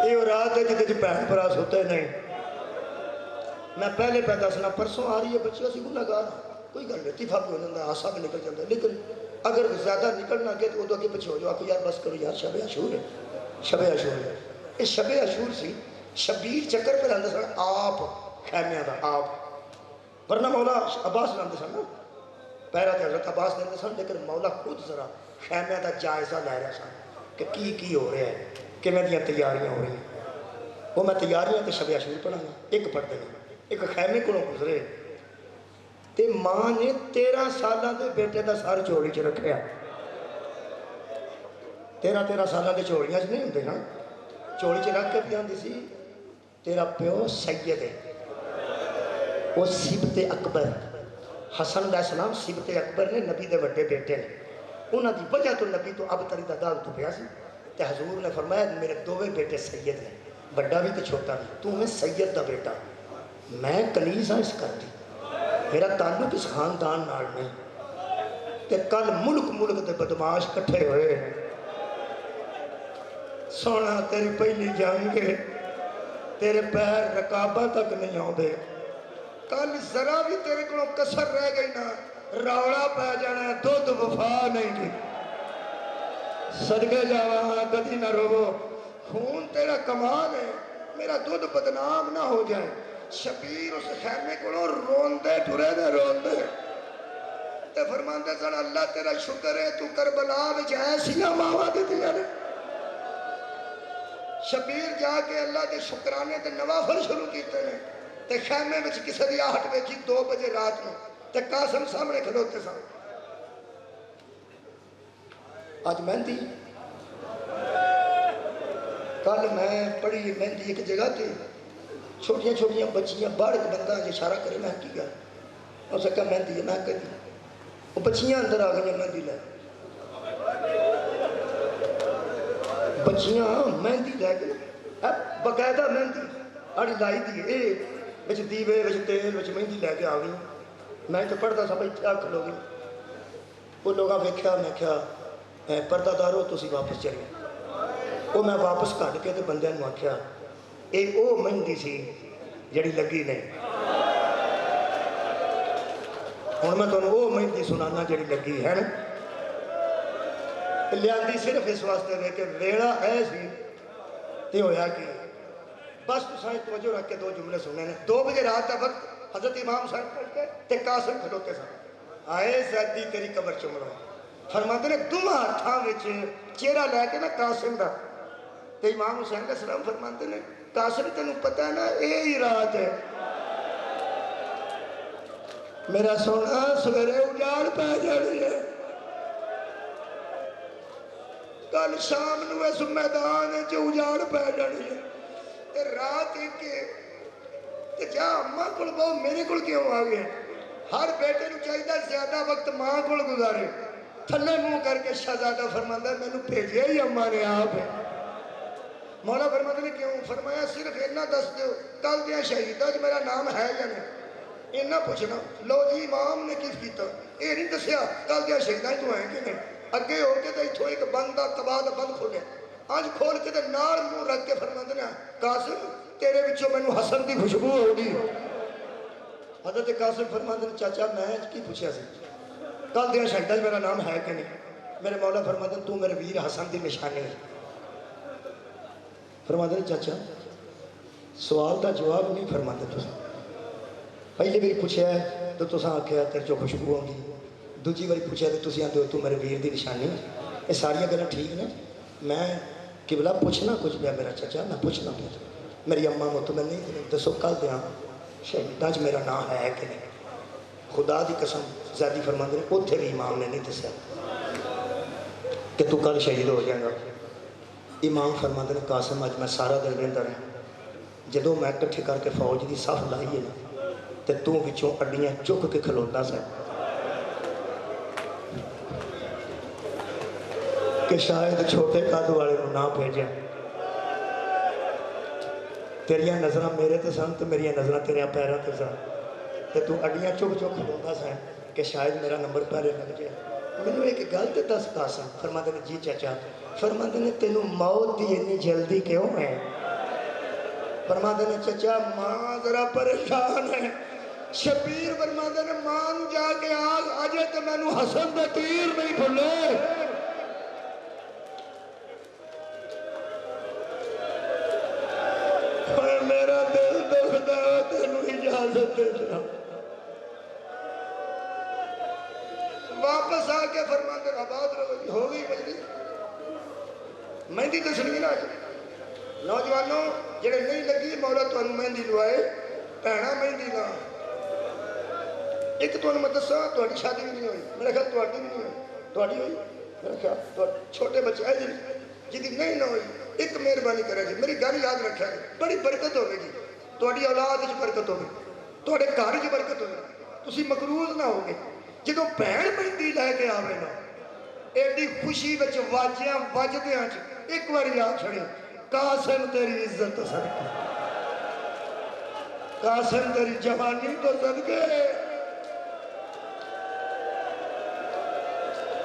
یہ رات ہے جہاں بہن برا سوتے نہیں میں پہلے پہ دسنا پرسوں آ رہی ہے بچی اسی گناہگار کوئی گل لطیفہ بھی ہو جاتا ہاسا بھی نکل جاتا لیکن اگر زیادہ نکلنا گیا تو ادو اگے پیچھے ہو جاؤ آخو یار بس کرو یار شب عاشور ہے شب عاشور یہ شب عاشور سی شبیر چکر پہ لاندے سن آپ خیمیاں دا آپ ورنہ مولا عباس لاندے سن نا پہرا تے حضرت عباس لاندے سن لیکن مولا خود ذرا خیمیاں دا جائزہ لے رہا سن کہ کی ہو رہا ہے کہ میں دیاں تیاریاں ہو رہی ہیں وہ میں تیاریاں تے شب عاشور پڑھا گا ایک پڑھ دیں ایک خیمے کو گزرے تے ماں نے 13 سالہ دے بیٹے دا سر چوڑی چ رکھیا 13 سالہ دے چوڑیاں چ نہیں ہوندے نا چوڑی چ رکھ کے پیاندی سی تیرا پیو سید ہے وہ سبت اکبر حسن علیہ السلام سبت اکبر نے نبی دے بڑے بیٹے نے انہاں دی وجہ تو نبی تو اب تری دا داغ تو پیا سی تے حضور نے فرمایا میرے دوویں بیٹے سید ہیں بڑا بھی تے چھوٹا بھی تو میں سید دا بیٹا میں کنیز ہاں اس کرتی میرا تعلق اس خاندان نال نہیں تے کل ملک دے بدماش کٹھے ہوئے سونا تیری پہلی جنگ تیرے پیر رکابہ تک نہیں آؤں کل ذرا بھی تیرے کو کسر رہ گئی نا روڑا پہ جانا دودھ وفا نہیں کی صدقے جاواں کدی نہ رو خون تیرا کمال ہے میرا دودھ بدنام نہ ہو جائے شبیر اس خیمے کو روندے ٹرے دے روندے تے فرماندے سن اللہ تیرا شکر ہے تو کربلا وچ ایسیاں ماواں دتیاں نے شبیر جا کے اللہ دے شکرانے تے نوافل شروع کیتے ہیں تے خیمے وچ کسے دی آہٹ ویکھی 2 بجے رات نو تے قاسم سامنے کھلوتے سن آج مہندی کل میں پڑھی مہندی ایک جگہ تے چھوٹیاں بچیاں باڑھ کے بندہ اشارہ کرے میں کی گیا اس نے کہا مہندی ہے میں کہتی وہ بچیاں اندر آ گئی مہندی لے بچیاں مہندی لے گئے باقاعدہ مہندی آڑی لائی دی بچ دیوے بچ تیل بچ مہندی لے کے آ گئی میں تو پڑھتا سا بھائی کیا کھلو گئی وہ لوگاں ویکھیا میں کیا پردہ دارو تسی واپس چلے وہ میں واپس کٹ کے تے بندے نوں آکھیا اے او مہندی سی جڑی لگی نہیں ہن میں تانوں او مہندی سنانا جڑی لگی ہے نا لیاندی صرف اس واسطے ہے کہ ویڑا ہے سی تے ہویا کہ بس تساں توجہ رکھ کے 2 جملے سننے نے 2 بجے رات کا وقت حضرت امام صاحب پہنچ کے تے قاسم کھلوتے سن آئے زیدی تیری قبر چمڑا فرماتے نے دوہاں ہتھاں وچ چہرہ لے کے نا قاسم دا تے امام حسین علیہ السلام فرماتے نے قاسم تینوں پتہ ہے نا اے ہی رات ہے میرا سونا سویرے اجاڑ پہ جانی ہے کل شام نو اس میدان جو اجاڑ پہ جانی ہے تے رات کہ جا اماں کل بہو میرے کل کیوں آ گئے ہر بیٹے نو چاہیے زیادہ وقت ماں کل گزارے تھلے منہ کر کے شہزادہ فرماتا ہے میں نو بھیجے ہی اماں نے آپ ہے مولا فرماتے نے کیوں فرمایا صرف اتنا دس دیو کل دیا شہیدہ جو میرا نام ہے یا نہیں اتنا پوچھنا لو جی امام نے کس کیتا یہ نہیں دسیا کل دیا شہیدہ ہی تو ہیں کہ نہیں اگے ہو کے تو اتھو ایک بندہ تباہ بند کھولے آج کھول کے تو نار منہ رکھ کے فرماتے نے قاسم تیرے بچوں میں نو حسن دی خوشبو ہوگی حضرت قاسم فرماتے نے چاچا میں کی پوچھا سی کل دیا شہیدہ جو میرا نام ہے کہ نہیں میرے مولا فرماتے ہیں تو میرے ویر حسن دی نشانی ہے فرماتے ہیں چاچا سوال کا جواب نہیں فرماتے تو پہلے بھی پوچھا ہے تو تساں آکھیا تیرے جو خوشبو ہوں گی دوجی باری پوچھا تو تسی آندے ہو تو میرے ویر دی نشانی یہ ساری گلاں ٹھیک نے میں قبلہ پوچھنا کچھ پیا میرا چاچا میں پوچھنا پیا میری اماں مطمئن نہیں دسو کل دیا شہیداں چ میرا نام ہے کہ نہیں خدا دی قسم زیادی فرماندے نے اوتھے بھی امام نے نہیں دسیا کہ تو کل شہید ہو جائے گا امام فرماندے نے قاسم اج میں سارا دن رہندا رہا جدوں میں کٹھے کر کے فوج دی صف لائی ہے نا تے تو وچوں اڈیاں چک کے کھلوتا سا کہ شاید چھوٹے قد والے کو نہ بھیجیں تیریاں نظریں میرے تے سن تے میری نظریں تیرے پیراں تے سن تے تو اڈیاں چک چک کھلوتا سا کہ شاید میرا نمبر پہلے لگ جائے مینوں ایک گل تے دس قاسم فرماندے نے جی چاچا فرماندے نے تینوں موت دی اتنی جلدی کیوں ہے فرماندے نے چچا ماں ذرا پریشان ہے شبیر فرماندے نے ماں نو جا کے آگ اجے تے مینوں حسن دے تیر نہیں کھلے بھیجنا۔ واپس آ کے فرماتے آباد رہو جی، ہو گئی مجلس۔ مہندی دسنی نا نوجوانوں جڑے نہیں لگی مولا تمہیں مہندی لوائے بھینا مہندی لا۔ ایک تمہیں میں دسا تہاڈی شادی بھی نہیں ہوئی، میرا خیال تہاڈی بھی نہیں ہوئی، تہاڈی ہوئی میرا خیال چھوٹے بچے ہے جی نہیں نہ ہوئی، ایک مہربانی کرے جی میری گل یاد رکھا جی، بڑی برکت ہوگی جی، تہاڈی اولاد وچ برکت ہوگی، تہاڈے گھر وچ برکت ہوگی، تسی مقروض نہ ہوگے۔ جدوں بھین مہندی لے کے آوے نا ایڈی خوشی وچ واجیاں وجدیاں چ ایک باری آ چھڑے قاسم تیری عزت تو صدقے، قاسم تیری جوانی تو صدقے،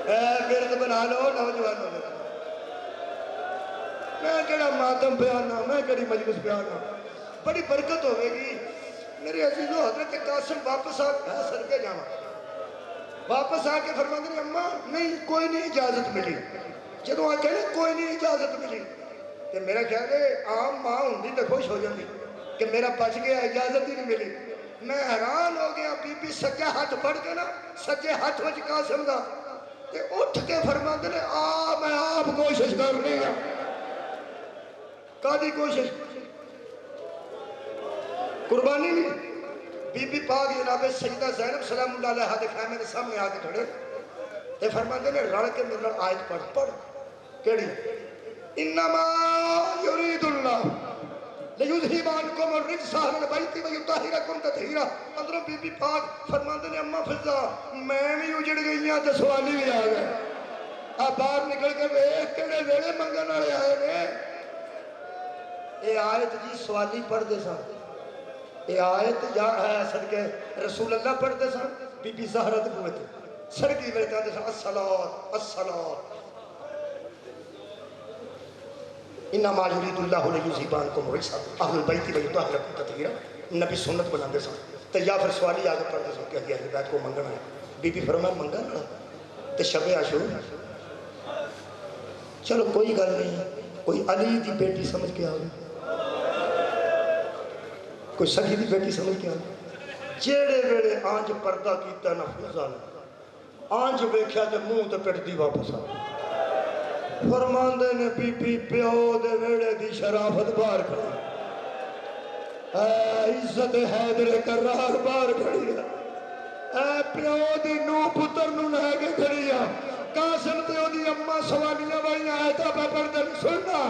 اے گرد بنا لو نوجوانوں نے۔ میں کہڑا ماتم بیانا، میں کہڑی مجلس بیانا، بڑی برکت ہوئے گی میرے عزیزو۔ حضرت قاسم واپس آ کے صدقے جانا، واپس آ کے فرما دیں اماں نہیں کوئی نہیں اجازت ملی۔ جدوں آ کے کوئی نہیں اجازت ملی کہ میرا خیال ہے عام ماں ہوندی تے خوش ہو جاندی کہ میرا بچ گیا، اجازت ہی نہیں ملی۔ میں حیران ہو گیا، بی بی سجے ہاتھ پڑھ کے نا سجے ہاتھ وچ قاسم دا تے اٹھ کے فرما دیں میں آپ کوشش کرنی ہے۔ کادی کوشش؟ قربانی نہیں۔ بی بی پاک جناب سیدہ زینب سلام اللہ علیہ کے خیمے کے سامنے آ کے کھڑے تے فرماتے ہیں رل کے میرے نال آیت پڑھ کیڑی انما یرید اللہ لیذہب عنکم الرجس اہل البیت ویطہرکم تطہیرا۔ اندروں بی بی پاک فرماتے ہیں اماں فضا میں بھی اجڑ گئی ہاں تے سوالی بھی آ گئے، آپ باہر نکل کے ویکھ کیڑے ویلے منگن والے آئے نے۔ اے آیت جی سوالی پڑھ دے سن، اے آیت یا صدقے رسول اللہ پڑھتے سن، بی بی زہرہ تے بوئے تھے سڑکی میں کہتے سن الصلاۃ الصلاۃ انما یرید اللہ لیذہب عنکم الرجس اہل البیت ویطہرکم تطہیرا۔ نبی سنت بناندے سن تے یا پھر سوالی آگے پڑھتے سن کہ اہل بیت کو منگنا ہے۔ بی بی فرمایا منگن والا تے شب عاشور، چلو کوئی گل نہیں، کوئی علی دی بیٹی سمجھ کے آگے، کوئی سخی دی بیٹی سمجھ کے آگے، جیڑے ویڑے آنج پردہ کیتا نا فضا نے آنج ویکھیا تے منہ تے پٹ دی واپس آ فرماندے نے بی بی پیو دے ویڑے دی شرافت باہر کھڑی، اے عزت حیدر کرار باہر کھڑی ہے، اے پیو دی نو پتر نو لے کے کھڑی ہے۔ قاسم تے او دی اماں سوالیاں والیاں آیتاں پہ پڑھدے سننا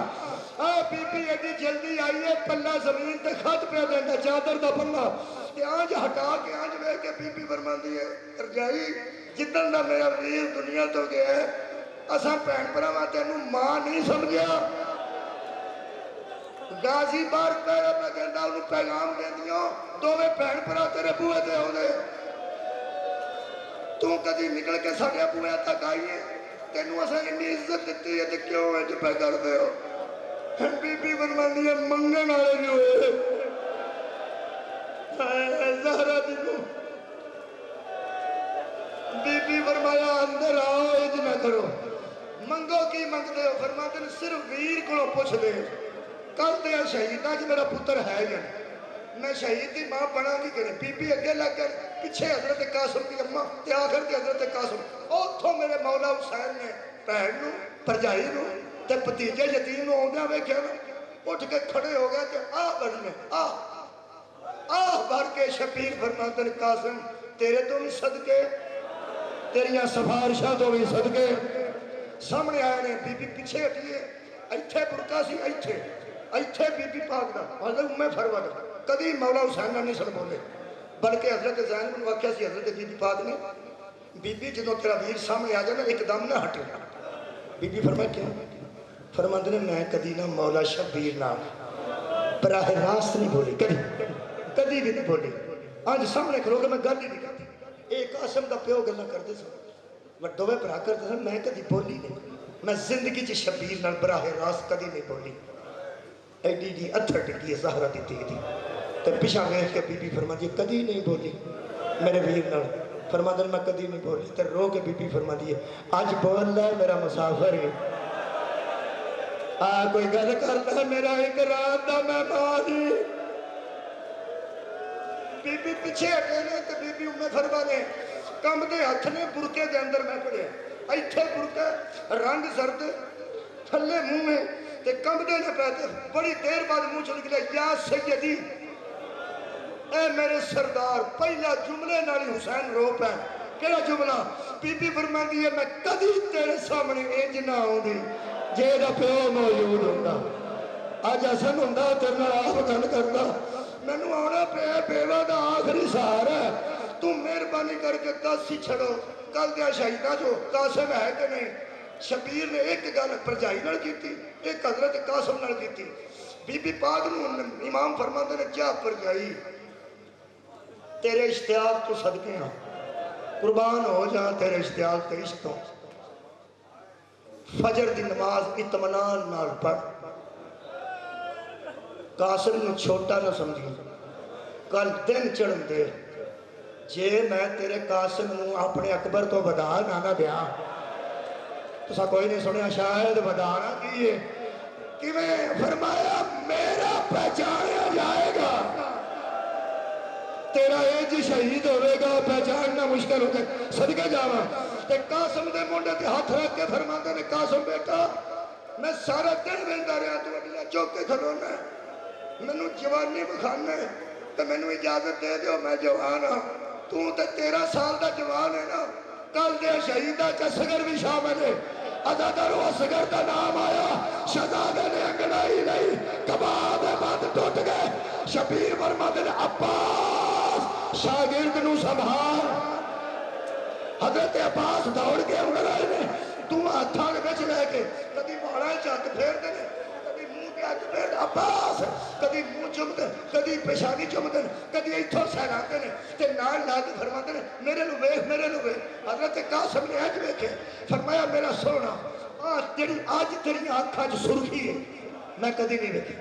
اے بی بی ایڈی جلدی آئیے پلہ زمین تے خط پہ دیندا چادر دا پلہ تے آنج ہٹا کے آنج وے کے بی بی فرماندی ہے ارجائی جدن دا میرا ویر دنیا تو گیا ہے اساں بہن بھراواں تینوں ماں نہیں سمجھیا۔ غازی بار پیرے پہ کہندا انہوں پیغام دیندیاں دوویں بہن بھرا تیرے بوئے تے ہوندے، تو کدی نکل کے ساڈے بوئے تک آئیے، تینوں اساں اتنی عزت دیتی ہے تے کیوں انج پہ کردے ہو؟ بی بی فرماندی ہے منگن والے جو ہے زہرا دی کو بی بی فرمایا اندر آؤ اج نہ کرو، منگو کی منگتے ہو؟ فرماتے ہیں صرف ویر کو پوچھ دے کل تے شہیدہ جی میرا پتر ہے یا میں شہید دی ماں بنا کی کرے۔ بی بی اگے لگ کر پیچھے حضرت قاسم کی اماں تے آخر تے حضرت قاسم اوتھوں میرے مولا حسین نے بہن نو پرجائی نو تے بھتیجے یتیم نو آوندیاں ویکھیا نا اٹھ کے کھڑے ہو گئے تے بڑی نے بھر کے شبیر فرماتے ہیں قاسم تیرے تو بھی صدقے تیریاں سفارشاں تو بھی صدقے سامنے آئے نے۔ بی بی پیچھے ہٹیے ایتھے برکا سی ایتھے بی بی پاک دا حضرت ام فرود کدی مولا حسین نہیں سن بولے بلکہ حضرت زینب نے واقعہ سی حضرت بی بی پاک نے بی بی جدوں تیرا ویر سامنے آ جائے ایک دم نہ ہٹے۔ بی بی فرمایا کیوں؟ فرماتے نے میں کدی نہ مولا شبیر نہ براہ راست نہیں بولی، کدی بھی نہیں بولی، آج سامنے کھلو کہ میں گل ہی نہیں کرتی۔ ایک قاسم دا پیو گلا کرتے سن وڈوے برا کرتے سن، میں کدی بولی نہیں، میں زندگی چ شبیر نال براہ راست کدی نہیں بولی۔ ایڈی جی اتھر ٹکی ہے زہرا دی تھی تے پیچھا ویکھ کے بی بی فرماتی ہے کدی نہیں بولی میرے ویر نال، فرماتے میں کدی نہیں بولی تے رو کے بی بی فرماتی ہے اج بول لے میرا مسافر ہے کوئی گل کرتا میرا ایک رات دا مہمان بی پیچھے ہٹے نے تے بی ام فرما نے کم دے ہاتھ نے برکے دے اندر میں پڑیا ایتھے برکا رنگ زرد تھلے منہ میں تے کم دے نے پہتے بڑی دیر بعد منہ چل گیا یا سیدی اے میرے سردار پہلا جملے نالی حسین رو پہ کہڑا جملہ بی بی فرماندی ہے میں کدی تیرے سامنے انج نہ آؤندی جے دا پیو موجود ہوندا اج حسن ہوندا تیرے نال آپ گل کردا مینوں آنا پیا بیوہ دا آخری سہارا ہے تو مہربانی کر کے دس ہی چھڑو کل دیا شہیدہ جو قاسم ہے کہ نہیں شبیر نے ایک گل پرجائی نال کیتی ایک حضرت قاسم نال کیتی بی بی پاک نو امام فرماندے نے جا پرجائی تیرے اشتیاق تو صدقے ہاں قربان ہو جا تیرے اشتیاق تے عشقوں فجر دی نماز اطمینان نال پڑھ قاسم نو چھوٹا نہ سمجھی کل دن چڑھن دے جے میں تیرے قاسم نو اپنے اکبر تو بدار نہ دیا تو سا کوئی نہیں سنیا شاید بدارا کیے کہ میں فرمایا میرا پہچانا جائے گا تیرا ایج شہید ہوئے گا پہچاننا مشکل ہو جائے صدقہ جاواں تے قاسم دے منڈے تے ہاتھ رکھ کے فرماندے نے قاسم بیٹا میں سارا دن ویندا رہیا تو اڈیا چوک کے کھڑونا مینوں جوانی بکھانا ہے تے مینوں اجازت دے دیو میں جوان ہاں تو تے 13 سال دا جوان ہے نا کل دے شہیدہ چا اصغر بھی شامل ہے عزادر و اصغر دا نام آیا شہزادے نے انگڑائی نہیں کباب بند ٹوٹ گئے شبیر فرماندے نے عباس شاگرد نو سنبھال حضرت عباس دوڑ کے انگڑائی نے تو ہتھاں وچ لے کے کدی باڑا چت پھیر دے کدی منہ تے ہتھ پھیر عباس کدی منہ چومدے کدی پیشانی چومدے کدی ایتھوں سہلاندے نے تے نال لا کے فرماندے نے میرے نو ویکھ حضرت قاسم نے اج ویکھے فرمایا میرا سونا آج تیری آنکھاں چ سرخی ہے میں کدی نہیں ویکھی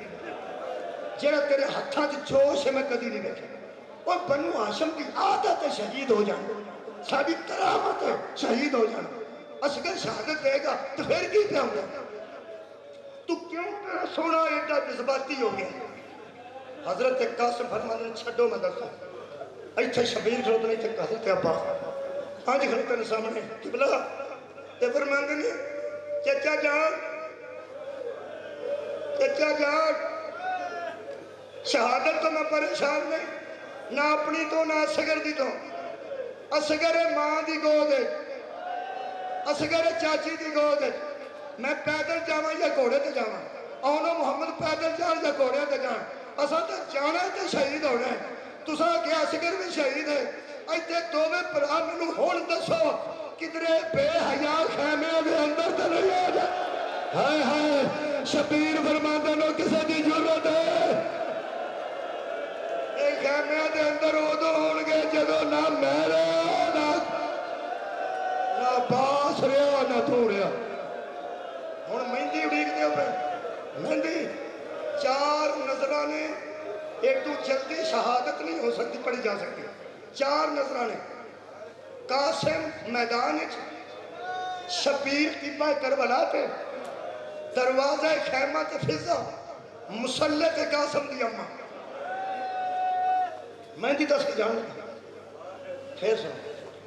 جڑا تیرے ہتھاں چ جوش ہے میں کدی نہیں ویکھی اور بنو ہاشم کی عادت ہے شہید ہو جانا ساری کرامت ہے شہید ہو جانا اصغر شہادت دے گا تو پھر کی پہ ہوں گا تو کیوں تیرا سونا ایڈا جذباتی ہو گیا حضرت قاسم فرمانے نے چھڈو میں دسوں ایتھے شبیر کھڑوتے نہیں تھے حضرت عباس آج کھڑوتے نے سامنے قبلہ تے فرماندے نے چچا جان شہادت تو میں پریشان نہیں نہ اپنی تو نہ اصغر دی تو اصغر ماں دی گود ہے اصغر چاچی دی گود ہے میں پیدل جاواں یا گھوڑے تے جاواں آنو محمد پیدل جان یا گھوڑے تے جان اساں تے جانا تے شہید ہونا ہے تساں کہ اصغر بھی شہید ہے ایتھے دوویں بھرا مینوں ہن دسو کدرے بے حیا خیمے دے اندر تے نہیں آ جا ہائے ہائے شبیر فرماندے نو کسے دی ضرورت ہے خیمے دے اندر ادو ہون گے جدو نہ میرے نہ باس رہا نہ تو رہا ہوں مہندی اڑیک دے پہ مہندی 4 نظرانے ایک تو جلدی شہادت نہیں ہو سکتی پڑھی جا سکتی 4 نظرانے قاسم میدان شبیر طبہ کربلا پہ دروازہ خیمہ تے فضا مسلح تے قاسم دی اماں مہندی دس کے جان پھر سن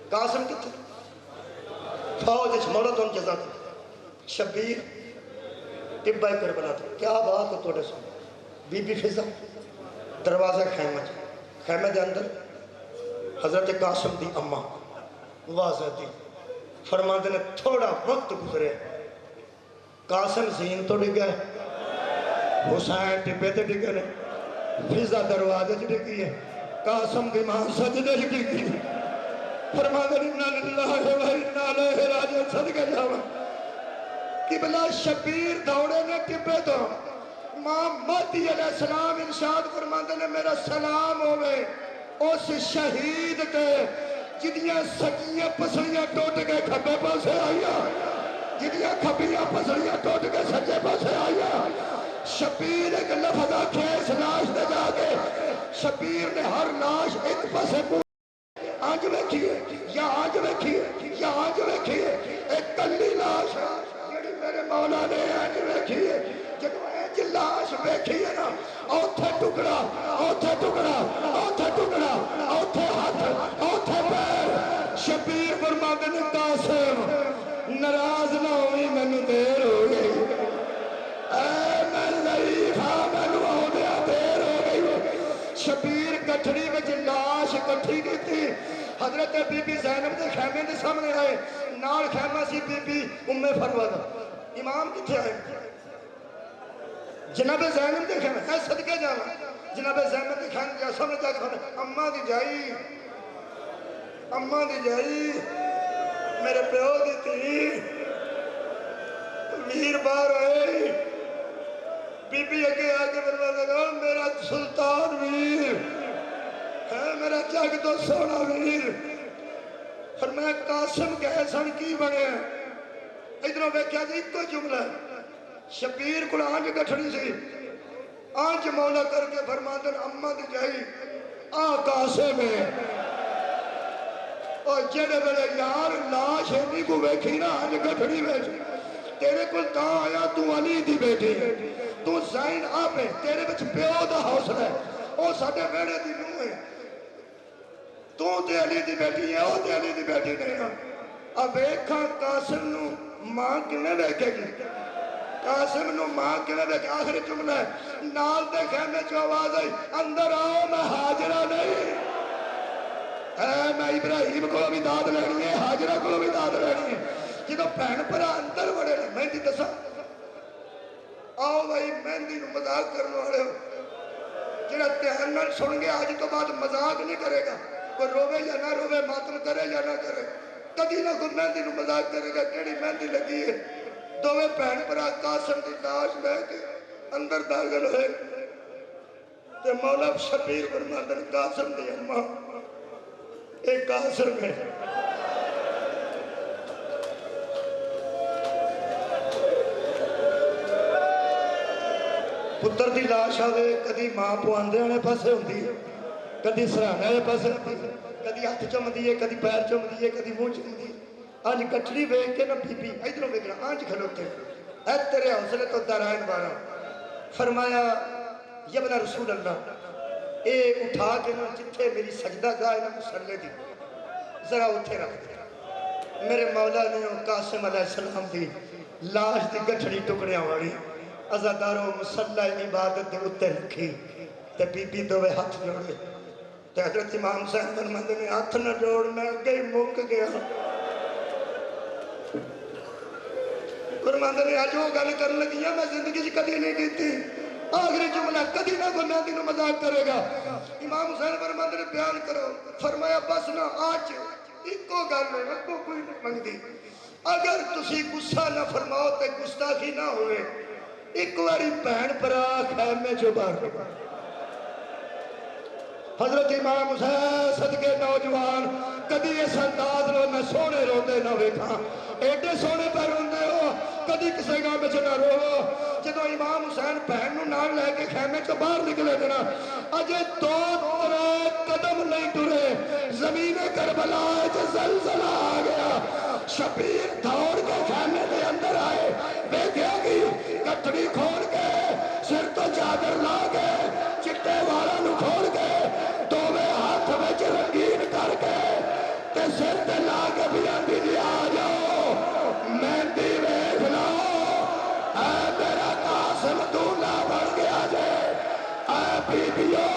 قاسم کتنے فوج مرد ان جزا تھا شبیر طبہ کربلا تھا کیا بات ہے توڑے سن بی بی فضا دروازہ خیمہ دے اندر حضرت قاسم دی اماں واضح دی فرماندے نے تھوڑا وقت گزرے قاسم زین تو ڈگ گئے حسین ٹپے تے ڈگے نے فضا دروازے چ ڈگی ہے قاسم دی ماں سجدے چ ڈگی فرماندے نے انا للہ و انا الیہ راجعون صدقے جاواں قبلہ شبیر دوڑے نے ٹپے تو امام مہدی علیہ السلام ارشاد فرماندے نے میرا سلام ہوئے اس شہید تے جدیاں سکیاں پسلیاں ٹوٹ کے کھبے پاسے آئیا جدیاں کھبیاں پسلیاں ٹوٹ کے سجے پاسے آئیا شبیر ایک لفظ آکھے اس لاش دے جا کے شبیر نے ہر لاش ایک پاسے آج ویکھیے یا آج ویکھیے یا آج ویکھیے ایک کلی لاش جڑی میرے مولا نے آج ویکھیے جدو ایج لاش ویکھیے نا اوتھے ٹکڑا اوتھے ٹکڑا اوتھے ٹکڑا شبیر فرماتے نے قاسم ناراض نہ ہوئی مینوں دیر ہو گئی میں ضعیف ہاں مینوں آؤندیاں دیر ہو گئی شبیر گٹھڑی وچ لاش کٹھی کیتی حضرت بی بی زینب دے خیمے دے سامنے آئے نال خیمہ سی بی بی ام فروہ دا امام کتھے آئے جناب زینب دے خیمے اے صدقے جانا جناب زینب دے خیمے جا سامنے جا کے اماں دی جائی اماں دی جائی میرے پیو دی تھی ویر بار آئے بی بی اگے آگے فرما لگا میرا سلطان ویر ہے میرا جگ تو سونا ویر فرمایا قاسم کہے سن کی بنے ادھروں بیکھیا جی کوئی جملہ شبیر کو آنج گٹھڑی سی آنج مولا کر کے فرما دن اماں دی جائی قاسم ہے اور جڑے بڑے یار لاش اینی کو بیکھی نا آنج گٹھڑی بیچ تیرے کو تا آیا تو علی دی بیٹی ہے تو زین آپ ہے تیرے بچ پیو دا حوصلہ ہے او ساڑھے بیڑے دی نو ہے تو تے علی دی بیٹی ہے او تے علی دی بیٹی نہیں ہے اب ایکھا قاسم نو ماں کنے بیکھے گی قاسم نو ماں کنے بیکھے آخری جملہ ہے نال دے خیمے جو آواز آئی اندر آؤ میں حاجرہ نہیں میں ابراہیم کو بھی داد لینی ہے حاجرہ کو بھی داد لینی ہے جدو پہن پرا اندر بڑے لیں مہندی دسا آؤ بھائی مہندی نو مذاق کرنے والے ہو جنہا تہنن سن گے آج تو بعد مذاق نہیں کرے گا کوئی روے یا نہ روے ماتم کرے یا نہ کرے کدی نہ کوئی مہندی نو مذاق کرے گا کیڑی مہندی لگی ہے دووے پہن پرا قاسم دی لاش لے کے اندر داخل ہوئے تے مولا شبیر فرماندن قاسم دی اماں ایک قاسم ہے پتر دی لاش آوے کدی ماں پواندے آنے پاسے ہوندی ہے کدی سرانے آنے پاسے ہوندی ہے کدی ہاتھ چمدی ہے کدی پیر چمدی ہے کدی منہ چمدی ہے آج کٹڑی بیک کے نا بی بی ادھروں بیکنا آج کھلوتے اے تیرے حوصلے تو درائن بارا فرمایا یبنا رسول اللہ اے اٹھا کے نا جتھے میری سجدہ گاہ نا مسلے دی ذرا اتھے رکھ دیا میرے مولا نے قاسم علیہ السلام دی لاش دی گٹھڑی ٹکڑیاں والی ازاداروں مسلح عبادت دے اتے رکھی تے بی بی دوے ہاتھ جوڑے تے حضرت امام صاحب فرماند نے ہاتھ نہ جوڑ میں اگے موک گیا فرماند نے آج وہ گل کرنے لگی ہے میں زندگی سے کدی نہیں کیتی آخری جملہ کدی نہ کوئی مہندی نو مذاق کرے گا امام حسین فرماند نے بیان کرو فرمایا بس نہ آج ایکو گل ہے کو کوئی نہیں منگدی اگر تسی غصہ نہ فرماؤ تے گستاخی نہ ہوئے ایک واری بہن پرا خیمے جو بار حضرت امام حسین صدقے نوجوان کدی اس انداز لو میں سونے روندے نہ ویکھاں ایڈے سونے پر روندے ہو کدی کسے گاہ میں چنا رو جدو امام حسین بہن نو نال لے کے خیمے چو باہر نکلے دینا اجے دو ترے قدم نہیں ٹرے زمین کربلا ہے زلزلہ آ گیا شبیر دوڑ کے خیمے دے اندر آئے دیکھے گی کٹڑی کھول کے سر تو چادر لا کے چٹے والا نو کھول کے دووے ہاتھ وچ رنگین کر کے تے سر تے لا کے بھی آندی دی آ جاؤ مہندی ویکھ لو اے میرا قاسم دولہا بن گیا جے اے بی بیو